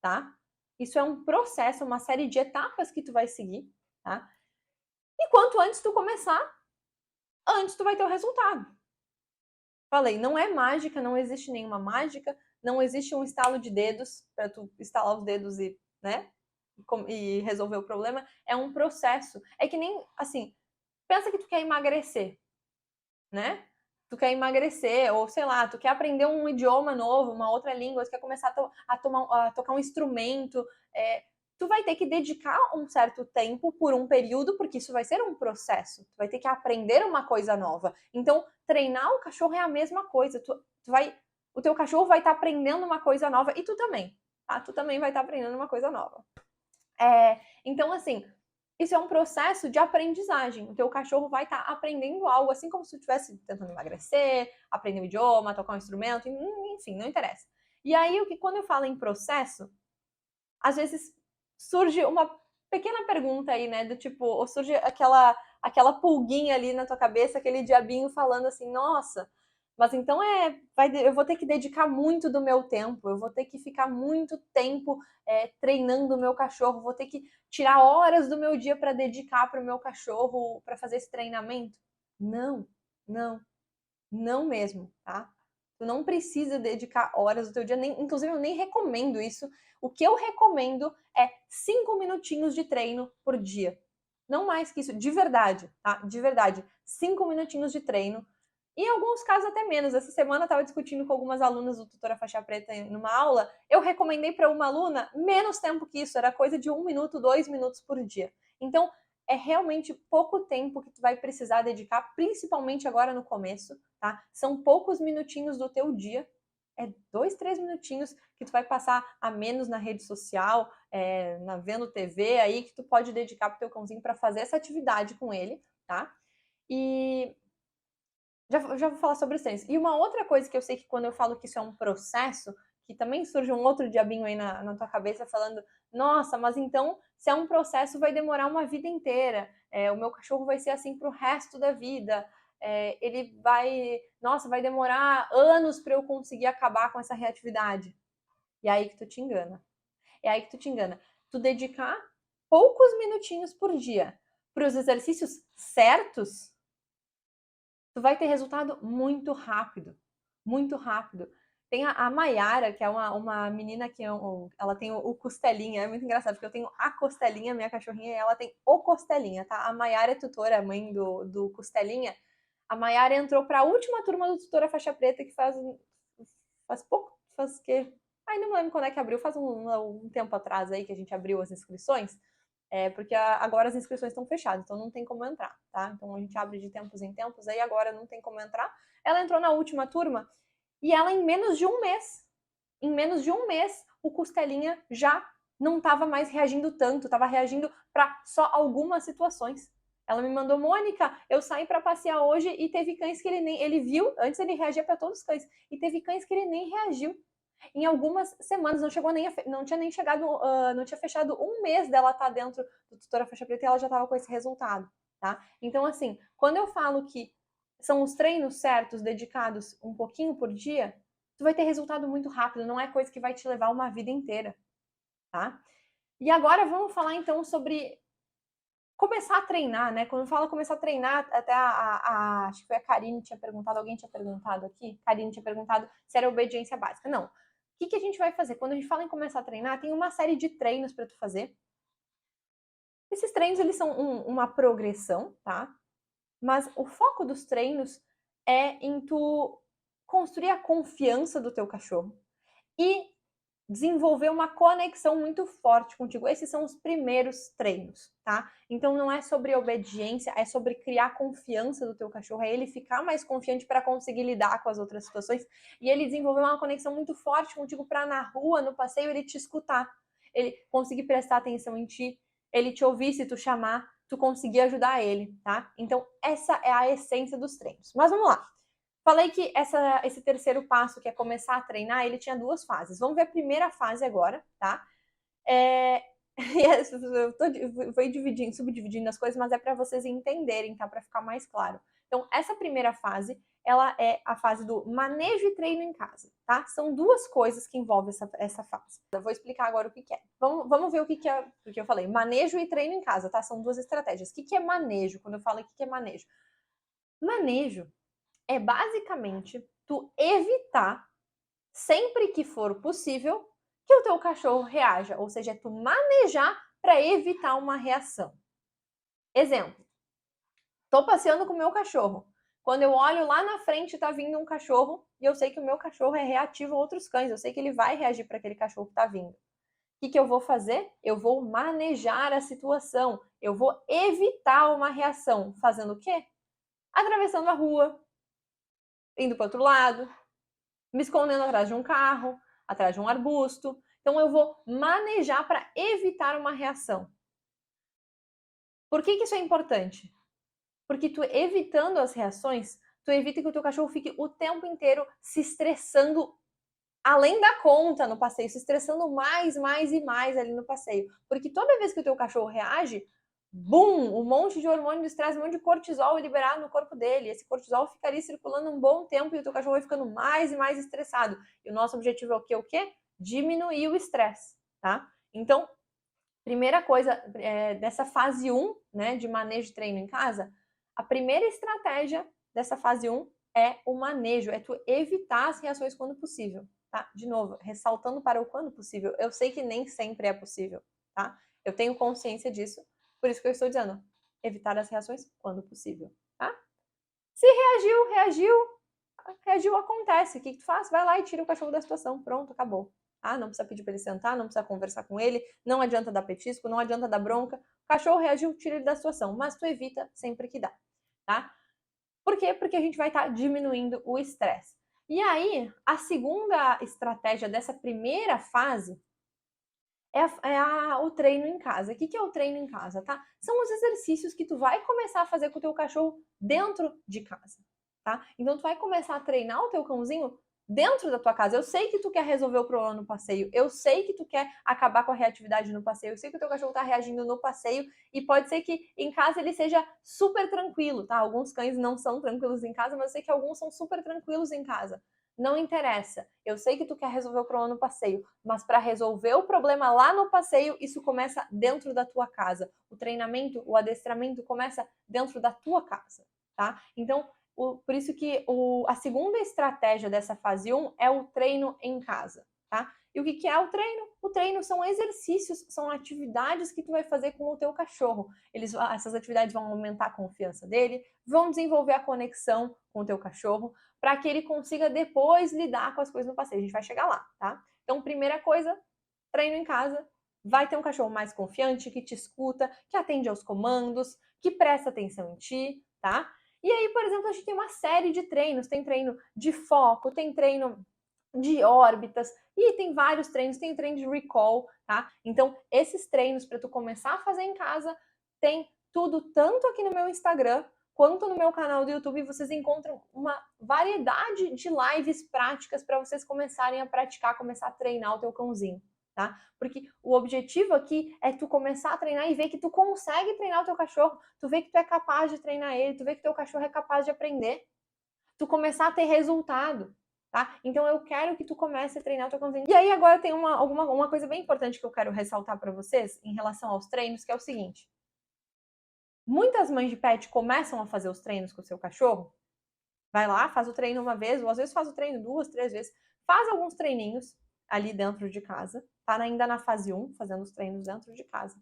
tá? Isso é um processo, uma série de etapas que tu vai seguir, tá? E quanto antes tu começar, antes tu vai ter o resultado. Falei, não é mágica, não existe nenhuma mágica, não existe um estalo de dedos para tu estalar os dedos e, né, e resolver o problema. É um processo. É que nem, assim, pensa que tu quer emagrecer, né? Tu quer emagrecer, ou sei lá, tu quer aprender um idioma novo, uma outra língua, tu quer começar a tocar um instrumento, tu vai ter que dedicar um certo tempo por um período, porque isso vai ser um processo. Tu vai ter que aprender uma coisa nova. Então, treinar o cachorro é a mesma coisa. O teu cachorro vai estar aprendendo uma coisa nova e tu também, tá? Tu também vai estar aprendendo uma coisa nova. Então, assim, isso é um processo de aprendizagem. O teu cachorro vai estar aprendendo algo, assim como se tu estivesse tentando emagrecer, aprender um idioma, tocar um instrumento, enfim, não interessa. E aí, quando eu falo em processo, às vezes surge uma pequena pergunta aí, né? Do tipo, ou surge aquela pulguinha ali na tua cabeça, aquele diabinho falando assim, nossa, mas então eu vou ter que dedicar muito do meu tempo, eu vou ter que ficar muito tempo treinando o meu cachorro, vou ter que tirar horas do meu dia para dedicar para o meu cachorro, para fazer esse treinamento. Não, não, não mesmo, tá? Tu não precisa dedicar horas do teu dia, inclusive eu nem recomendo isso. O que eu recomendo é 5 minutinhos de treino por dia. Não mais que isso, de verdade, tá? De verdade. 5 minutinhos de treino. Em alguns casos até menos. Essa semana eu estava discutindo com algumas alunas do Tutora Faixa Preta numa aula. Eu recomendei para uma aluna menos tempo que isso. Era coisa de 1 minuto, 2 minutos por dia. Então, é realmente pouco tempo que tu vai precisar dedicar, principalmente agora no começo, tá? São poucos minutinhos do teu dia, 2, 3 minutinhos que tu vai passar a menos na rede social, vendo TV aí, que tu pode dedicar pro teu cãozinho para fazer essa atividade com ele, tá? E já vou falar sobre os treinos. E uma outra coisa que eu sei que quando eu falo que isso é um processo, que também surge um outro diabinho aí na tua cabeça falando, nossa, mas então, se é um processo, vai demorar uma vida inteira. O meu cachorro vai ser assim pro resto da vida. Ele vai demorar anos para eu conseguir acabar com essa reatividade. E aí que tu te engana. É aí que tu te engana. Tu dedicar poucos minutinhos por dia para os exercícios certos, tu vai ter resultado muito rápido. Muito rápido. Tem a Maiara, que é uma menina que ela tem o Costelinha. É muito engraçado, porque eu tenho a Costelinha, minha cachorrinha, e ela tem o Costelinha, tá? A Maiara é tutora, mãe do Costelinha. A Maiara entrou para a última turma do Tutora Faixa Preta, que faz pouco, faz que... Ai, não lembro quando é que abriu, faz um tempo atrás aí que a gente abriu as inscrições. Porque agora as inscrições estão fechadas, então não tem como entrar, tá? Então a gente abre de tempos em tempos, aí agora não tem como entrar. Ela entrou na última turma e ela em menos de um mês, o Costelinha já não estava mais reagindo tanto, estava reagindo para só algumas situações. Ela me mandou, Mônica, eu saí para passear hoje e teve cães que ele viu, antes ele reagia para todos os cães, e teve cães que ele nem reagiu. Em algumas semanas, não tinha nem chegado, não tinha fechado um mês dela estar dentro do Tutora Faixa Preta e ela já estava com esse resultado, tá? Então, assim, quando eu falo que são os treinos certos, dedicados um pouquinho por dia, tu vai ter resultado muito rápido, não é coisa que vai te levar uma vida inteira, tá? E agora vamos falar então sobre começar a treinar, né? Quando fala começar a treinar, até acho que foi a Karine tinha perguntado, alguém tinha perguntado aqui, Karine tinha perguntado se era obediência básica. Não. O que a gente vai fazer? Quando a gente fala em começar a treinar, tem uma série de treinos para tu fazer. Esses treinos, eles são uma progressão, tá? Mas o foco dos treinos é em tu construir a confiança do teu cachorro e desenvolver uma conexão muito forte contigo. Esses são os primeiros treinos, tá? Então não é sobre obediência, é sobre criar confiança do teu cachorro, é ele ficar mais confiante para conseguir lidar com as outras situações e ele desenvolver uma conexão muito forte contigo para na rua, no passeio, ele te escutar, ele conseguir prestar atenção em ti, ele te ouvir se tu chamar, tu conseguir ajudar ele, tá? Então essa é a essência dos treinos. Mas vamos lá. Falei que esse terceiro passo, que é começar a treinar, ele tinha 2 fases. Vamos ver a primeira fase agora, tá? Eu vou subdividindo as coisas, mas é para vocês entenderem, tá? Para ficar mais claro. Então, essa primeira fase, ela é a fase do manejo e treino em casa, tá? São 2 coisas que envolvem essa fase. Eu vou explicar agora o que é. Vamos ver o que é, porque eu falei manejo e treino em casa, tá? São 2 estratégias. O que é manejo? Quando eu falo o que é manejo? Manejo é basicamente tu evitar, sempre que for possível, que o teu cachorro reaja, ou seja, é tu manejar para evitar uma reação. Exemplo, tô passeando com o meu cachorro. Quando eu olho lá na frente, tá vindo um cachorro e eu sei que o meu cachorro é reativo a outros cães, eu sei que ele vai reagir para aquele cachorro que tá vindo. O que eu vou fazer? Eu vou manejar a situação, eu vou evitar uma reação. Fazendo o quê? Atravessando a rua, indo para outro lado, me escondendo atrás de um carro, atrás de um arbusto. Então eu vou manejar para evitar uma reação. Por que isso é importante? Porque tu evitando as reações, tu evita que o teu cachorro fique o tempo inteiro se estressando além da conta no passeio, se estressando mais e mais ali no passeio. Porque toda vez que o teu cachorro reage, bum, um monte de hormônio do estresse, um monte de cortisol liberado no corpo dele. Esse cortisol fica ali circulando um bom tempo e o teu cachorro vai ficando mais e mais estressado. E o nosso objetivo é o quê? Diminuir o estresse, tá? Então, primeira coisa dessa fase 1, né, de manejo de treino em casa, a primeira estratégia dessa fase 1 é o manejo, é tu evitar as reações quando possível, tá? De novo, ressaltando para o quando possível. Eu sei que nem sempre é possível, tá? Eu tenho consciência disso, por isso que eu estou dizendo, evitar as reações quando possível, tá? Se reagiu, acontece. O que tu faz? Vai lá e tira o cachorro da situação. Pronto, acabou. Ah, não precisa pedir para ele sentar, não precisa conversar com ele, não adianta dar petisco, não adianta dar bronca. O cachorro reagiu, tira ele da situação, mas tu evita sempre que dá, tá? Por quê? Porque a gente vai estar diminuindo o estresse. E aí, a segunda estratégia dessa primeira fase o treino em casa. O que é o treino em casa, tá? São os exercícios que tu vai começar a fazer com o teu cachorro dentro de casa, tá? Então tu vai começar a treinar o teu cãozinho dentro da tua casa. Eu sei que tu quer resolver o problema no passeio, eu sei que tu quer acabar com a reatividade no passeio, eu sei que o teu cachorro tá reagindo no passeio e pode ser que em casa ele seja super tranquilo, tá? Alguns cães não são tranquilos em casa, mas eu sei que alguns são super tranquilos em casa. Não interessa. Eu sei que tu quer resolver o problema no passeio, mas para resolver o problema lá no passeio, isso começa dentro da tua casa. O treinamento, o adestramento começa dentro da tua casa, tá? Então, por isso que a segunda estratégia dessa fase 1 é o treino em casa, tá? E o que é o treino? O treino são exercícios, são atividades que tu vai fazer com o teu cachorro. Essas atividades vão aumentar a confiança dele, vão desenvolver a conexão com o teu cachorro, para que ele consiga depois lidar com as coisas no passeio. A gente vai chegar lá, tá? Então, primeira coisa, treino em casa. Vai ter um cachorro mais confiante, que te escuta, que atende aos comandos, que presta atenção em ti, tá? E aí, por exemplo, a gente tem uma série de treinos. Tem treino de foco, tem treino de órbitas e tem vários treinos, tem treino de recall, tá? Então, esses treinos para tu começar a fazer em casa, tem tudo tanto aqui no meu Instagram quanto no meu canal do YouTube. Vocês encontram uma variedade de lives práticas para vocês começarem a praticar, começar a treinar o teu cãozinho, tá? Porque o objetivo aqui é tu começar a treinar e ver que tu consegue treinar o teu cachorro, tu vê que tu é capaz de treinar ele, tu vê que teu cachorro é capaz de aprender, tu começar a ter resultado, tá? Então eu quero que tu comece a treinar o teu cãozinho. E aí agora tem uma coisa bem importante que eu quero ressaltar para vocês em relação aos treinos, que é o seguinte: muitas mães de pet começam a fazer os treinos com o seu cachorro, vai lá, faz o treino uma vez, ou às vezes faz o treino 2, 3 vezes, faz alguns treininhos ali dentro de casa, tá ainda na fase 1, fazendo os treinos dentro de casa.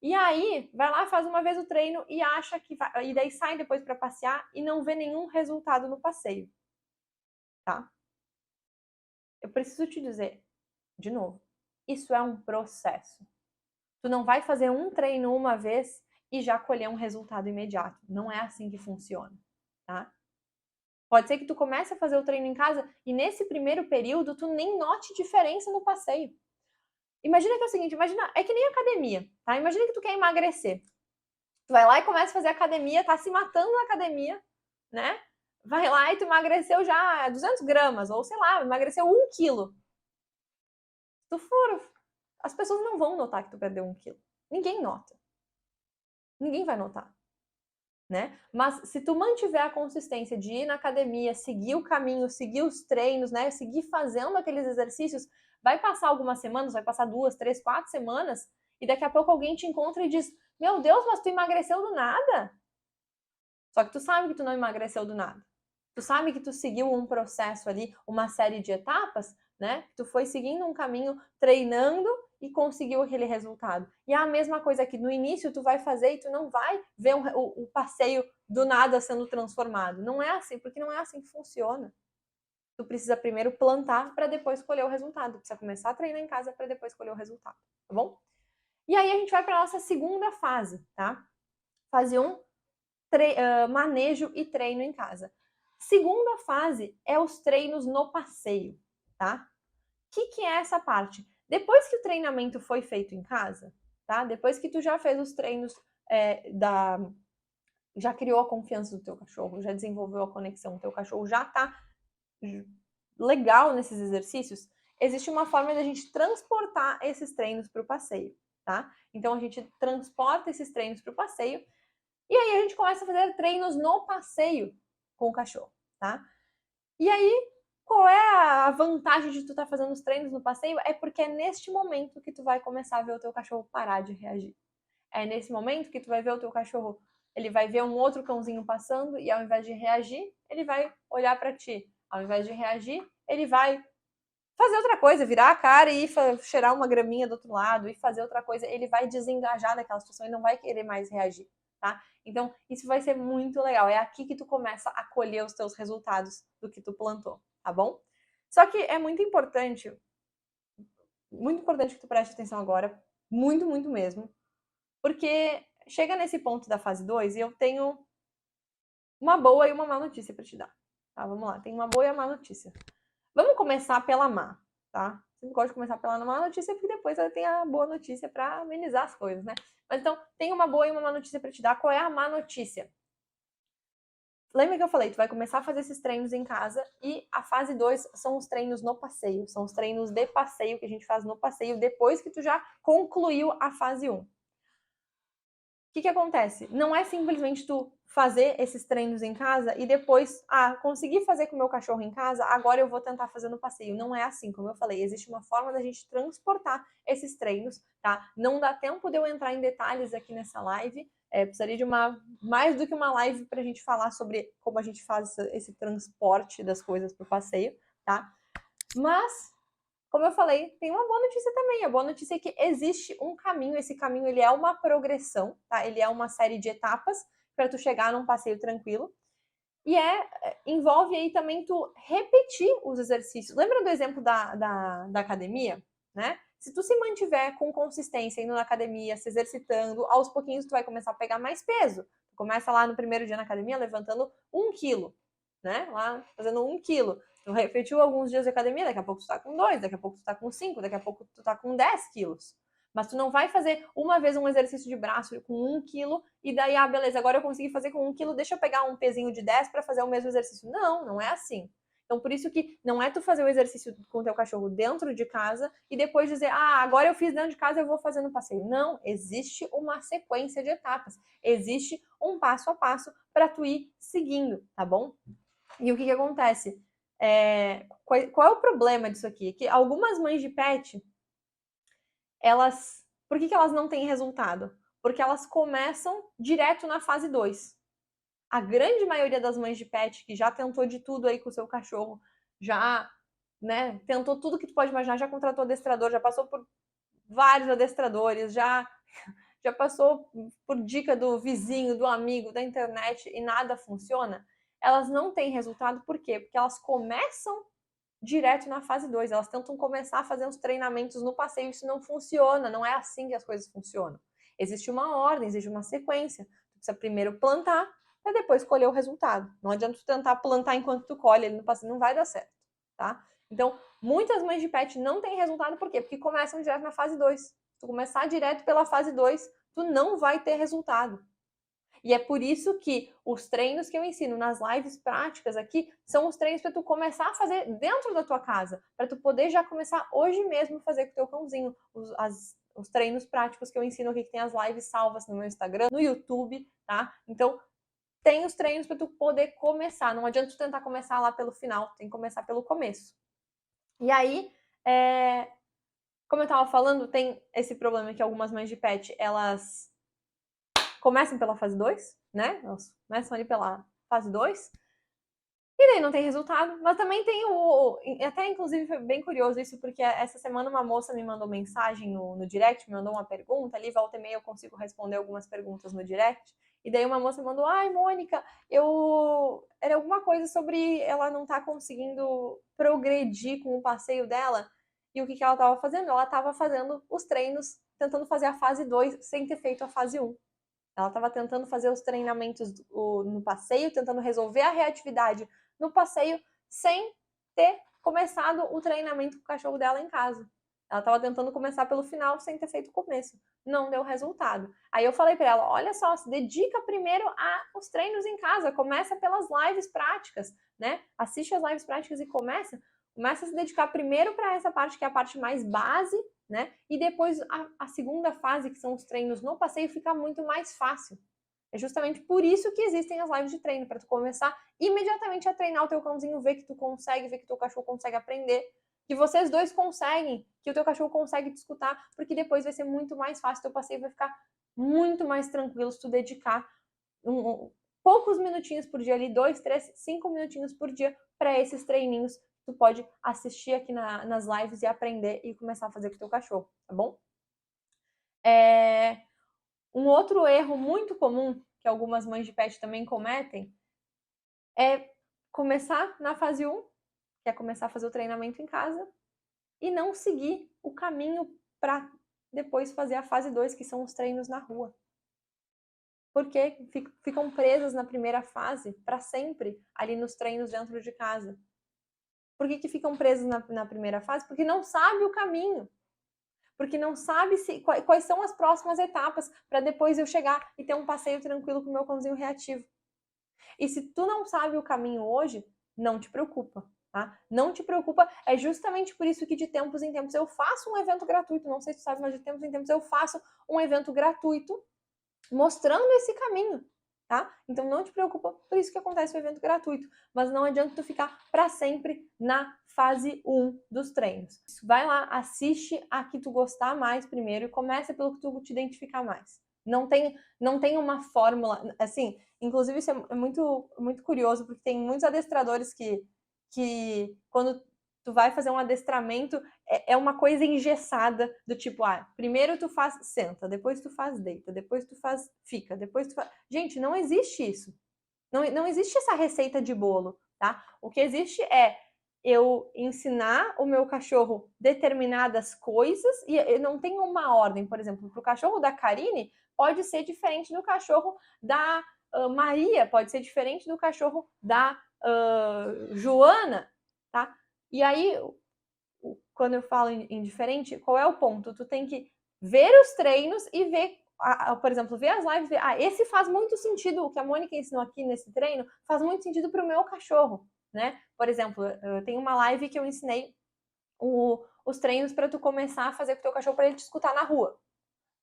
E aí, vai lá, faz uma vez o treino e acha que vai, e daí sai depois para passear e não vê nenhum resultado no passeio, tá? Eu preciso te dizer, de novo, isso é um processo. Tu não vai fazer um treino uma vez e já colher um resultado imediato. Não é assim que funciona, tá? Pode ser que tu comece a fazer o treino em casa e nesse primeiro período tu nem note diferença no passeio. Imagina que é o seguinte, é que nem academia, tá? Imagina que tu quer emagrecer. Tu vai lá e começa a fazer academia, tá se matando na academia, né? Vai lá e tu emagreceu já 200 gramas, ou sei lá, emagreceu 1 quilo. Se tu for, as pessoas não vão notar que tu perdeu 1 quilo. Ninguém nota. Ninguém vai notar, né? Mas se tu mantiver a consistência de ir na academia, seguir o caminho, seguir os treinos, né? Seguir fazendo aqueles exercícios, vai passar algumas semanas, vai passar 2, 3, 4 semanas, e daqui a pouco alguém te encontra e diz: meu Deus, mas tu emagreceu do nada? Só que tu sabe que tu não emagreceu do nada. Tu sabe que tu seguiu um processo ali, uma série de etapas, né? Tu foi seguindo um caminho, treinando e conseguiu aquele resultado. E é a mesma coisa que no início tu vai fazer e tu não vai ver o passeio do nada sendo transformado. Não é assim, porque não é assim que funciona. Tu precisa primeiro plantar para depois colher o resultado. Tu precisa começar a treinar em casa para depois colher o resultado, tá bom? E aí a gente vai para nossa segunda fase, tá? Fase 1, manejo e treino em casa. Segunda fase é os treinos no passeio, tá? O que é essa parte? Depois que o treinamento foi feito em casa, tá? Depois que tu já fez os treinos já criou a confiança do teu cachorro, já desenvolveu a conexão, o teu cachorro já tá legal nesses exercícios, existe uma forma de a gente transportar esses treinos para o passeio, tá? Então a gente transporta esses treinos para o passeio e aí a gente começa a fazer treinos no passeio com o cachorro, tá? E aí, qual é a vantagem de tu estar fazendo os treinos no passeio? É porque é neste momento que tu vai começar a ver o teu cachorro parar de reagir. É nesse momento que tu vai ver o teu cachorro, ele vai ver um outro cãozinho passando e ao invés de reagir, ele vai olhar para ti. Ao invés de reagir, ele vai fazer outra coisa, virar a cara e cheirar uma graminha do outro lado e fazer outra coisa. Ele vai desengajar daquela situação e não vai querer mais reagir, tá? Então, isso vai ser muito legal. É aqui que tu começa a colher os teus resultados do que tu plantou, tá bom? Só que é muito importante que tu preste atenção agora, muito, muito mesmo, porque chega nesse ponto da fase 2 e eu tenho uma boa e uma má notícia para te dar. Tá, vamos lá. Tem uma boa e uma má notícia. Vamos começar pela má, tá? Sempre gosto de começar pela má notícia, porque depois ela tem a boa notícia para amenizar as coisas, né? Mas então, tem uma boa e uma má notícia para te dar. Qual é a má notícia? Lembra que eu falei, tu vai começar a fazer esses treinos em casa e a fase 2 são os treinos no passeio, são os treinos de passeio que a gente faz no passeio depois que tu já concluiu a fase 1. O que acontece? Não é simplesmente tu fazer esses treinos em casa e depois, consegui fazer com o meu cachorro em casa, agora eu vou tentar fazer no passeio. Não é assim, como eu falei, existe uma forma da gente transportar esses treinos, tá? Não dá tempo de eu entrar em detalhes aqui nessa live, precisaria de mais do que uma live pra gente falar sobre como a gente faz esse transporte das coisas pro passeio, tá? Mas como eu falei, tem uma boa notícia também. A boa notícia é que existe um caminho. Esse caminho ele é uma progressão, tá? Ele é uma série de etapas para tu chegar num passeio tranquilo. E envolve aí também tu repetir os exercícios. Lembra do exemplo da academia, né? Se tu se mantiver com consistência indo na academia, se exercitando, aos pouquinhos tu vai começar a pegar mais peso. Tu começa lá no primeiro dia na academia levantando 1 quilo, né? Lá fazendo 1 quilo. Tu repetiu alguns dias de academia, daqui a pouco tu tá com 2, daqui a pouco tu tá com 5, daqui a pouco tu tá com 10 quilos. Mas tu não vai fazer uma vez um exercício de braço com 1 quilo e daí, beleza, agora eu consegui fazer com 1 quilo, deixa eu pegar um pezinho de 10 para fazer o mesmo exercício. Não, não é assim. Então, por isso que não é tu fazer o exercício com o teu cachorro dentro de casa e depois dizer, agora eu fiz dentro de casa, eu vou fazer no passeio. Não, existe uma sequência de etapas. Existe um passo a passo para tu ir seguindo, tá bom? E o que acontece? Qual é o problema disso aqui? Que algumas mães de pet, por que elas não têm resultado? Porque elas começam direto na fase 2. A grande maioria das mães de pet que já tentou de tudo aí com o seu cachorro, já, né, tentou tudo que tu pode imaginar, já contratou adestrador, já passou por vários adestradores, já passou por dica do vizinho, do amigo, da internet e nada funciona, elas não têm resultado. Por quê? Porque elas começam direto na fase 2. Elas tentam começar a fazer uns treinamentos no passeio, isso não funciona, não é assim que as coisas funcionam. Existe uma ordem, existe uma sequência. Tu precisa primeiro plantar, para depois colher o resultado. Não adianta tu tentar plantar enquanto tu colhe ele no passeio, não vai dar certo, tá? Então, muitas mães de pet não têm resultado, por quê? Porque começam direto na fase 2. Se tu começar direto pela fase 2, tu não vai ter resultado. E é por isso que os treinos que eu ensino nas lives práticas aqui são os treinos para tu começar a fazer dentro da tua casa, para tu poder já começar hoje mesmo a fazer com o teu cãozinho os treinos práticos que eu ensino aqui, que tem as lives salvas no meu Instagram, no YouTube, tá? Então, tem os treinos para tu poder começar. Não adianta tu tentar começar lá pelo final, tem que começar pelo começo. E aí, como eu tava falando, tem esse problema que algumas mães de pet, elas começam pela fase 2, né? Elas começam ali pela fase 2. E daí não tem resultado. Mas também tem até inclusive foi bem curioso isso, porque essa semana uma moça me mandou mensagem no direct, me mandou uma pergunta ali, volta e meia eu consigo responder algumas perguntas no direct. E daí uma moça mandou, Mônica, era alguma coisa sobre ela não tá conseguindo progredir com o passeio dela. E o que ela tava fazendo? Ela tava fazendo os treinos, tentando fazer a fase 2 sem ter feito a fase 1. Ela estava tentando fazer os treinamentos no passeio, tentando resolver a reatividade no passeio, sem ter começado o treinamento com o cachorro dela em casa. Ela estava tentando começar pelo final sem ter feito o começo. Não deu resultado. Aí eu falei para ela, olha só, se dedica primeiro aos treinos em casa, começa pelas lives práticas, né? Assiste as lives práticas e começa a se dedicar primeiro para essa parte que é a parte mais base, né? E depois a segunda fase, que são os treinos no passeio, fica muito mais fácil. É justamente por isso que existem as lives de treino, para tu começar imediatamente a treinar o teu cãozinho, ver que tu consegue, ver que teu cachorro consegue aprender, que vocês dois conseguem, que o teu cachorro consegue te escutar, porque depois vai ser muito mais fácil, teu passeio vai ficar muito mais tranquilo se tu dedicar poucos minutinhos por dia ali, 2, 3, 5 minutinhos por dia para esses treininhos. Tu pode assistir aqui nas lives e aprender e começar a fazer com o teu cachorro, tá bom? Um outro erro muito comum que algumas mães de pet também cometem é começar na fase 1, que é começar a fazer o treinamento em casa, e não seguir o caminho para depois fazer a fase 2, que são os treinos na rua. Porque ficam presas na primeira fase para sempre ali nos treinos dentro de casa. Por que ficam presas na primeira fase? Porque não sabe o caminho. Porque não sabe quais são as próximas etapas para depois eu chegar e ter um passeio tranquilo com o meu cãozinho reativo. E se tu não sabe o caminho hoje, não te preocupa, tá? Não te preocupa, é justamente por isso que de tempos em tempos eu faço um evento gratuito, não sei se tu sabe, mas de tempos em tempos eu faço um evento gratuito mostrando esse caminho, tá? Então não te preocupa, por isso que acontece o evento gratuito, mas não adianta tu ficar para sempre na fase 1 dos treinos. Vai lá, assiste a que tu gostar mais primeiro e começa pelo que tu te identificar mais. Não tem uma fórmula, assim, inclusive isso é muito, muito curioso, porque tem muitos adestradores que quando tu vai fazer um adestramento, é uma coisa engessada, do tipo, primeiro tu faz senta, depois tu faz deita, depois tu faz fica, depois tu faz... Gente, não existe isso. Não existe essa receita de bolo, tá? O que existe é eu ensinar o meu cachorro determinadas coisas e não tem uma ordem. Por exemplo, para o cachorro da Karine, pode ser diferente do cachorro da Maria, pode ser diferente do cachorro da Joana, tá? E aí, quando eu falo em diferente, qual é o ponto? Tu tem que ver os treinos e ver, por exemplo, ver as lives, ver, esse faz muito sentido, o que a Mônica ensinou aqui nesse treino, faz muito sentido para o meu cachorro, né? Por exemplo, eu tenho uma live que eu ensinei os treinos para tu começar a fazer com o teu cachorro para ele te escutar na rua.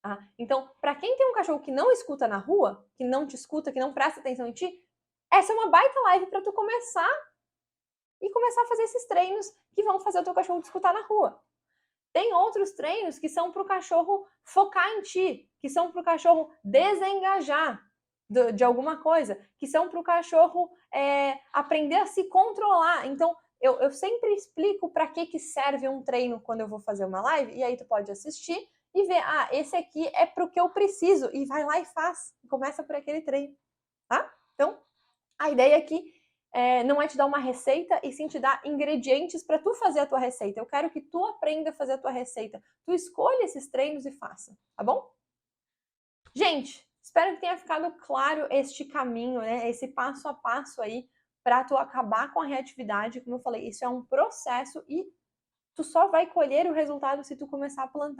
Tá? Então, para quem tem um cachorro que não escuta na rua, que não te escuta, que não presta atenção em ti, essa é uma baita live para tu começar a fazer esses treinos que vão fazer o teu cachorro te escutar na rua. Tem outros treinos que são para o cachorro focar em ti, que são para o cachorro desengajar de alguma coisa, que são para o cachorro aprender a se controlar. Então, eu sempre explico para que serve um treino quando eu vou fazer uma live, e aí tu pode assistir e ver, esse aqui é para o que eu preciso, e vai lá e faz, começa por aquele treino, tá? Então, a ideia aqui não é te dar uma receita e sim te dar ingredientes para tu fazer a tua receita. Eu quero que tu aprenda a fazer a tua receita. Tu escolha esses treinos e faça, tá bom? Gente, espero que tenha ficado claro este caminho, né? Esse passo a passo aí para tu acabar com a reatividade. Como eu falei, isso é um processo e tu só vai colher o resultado se tu começar a plantar.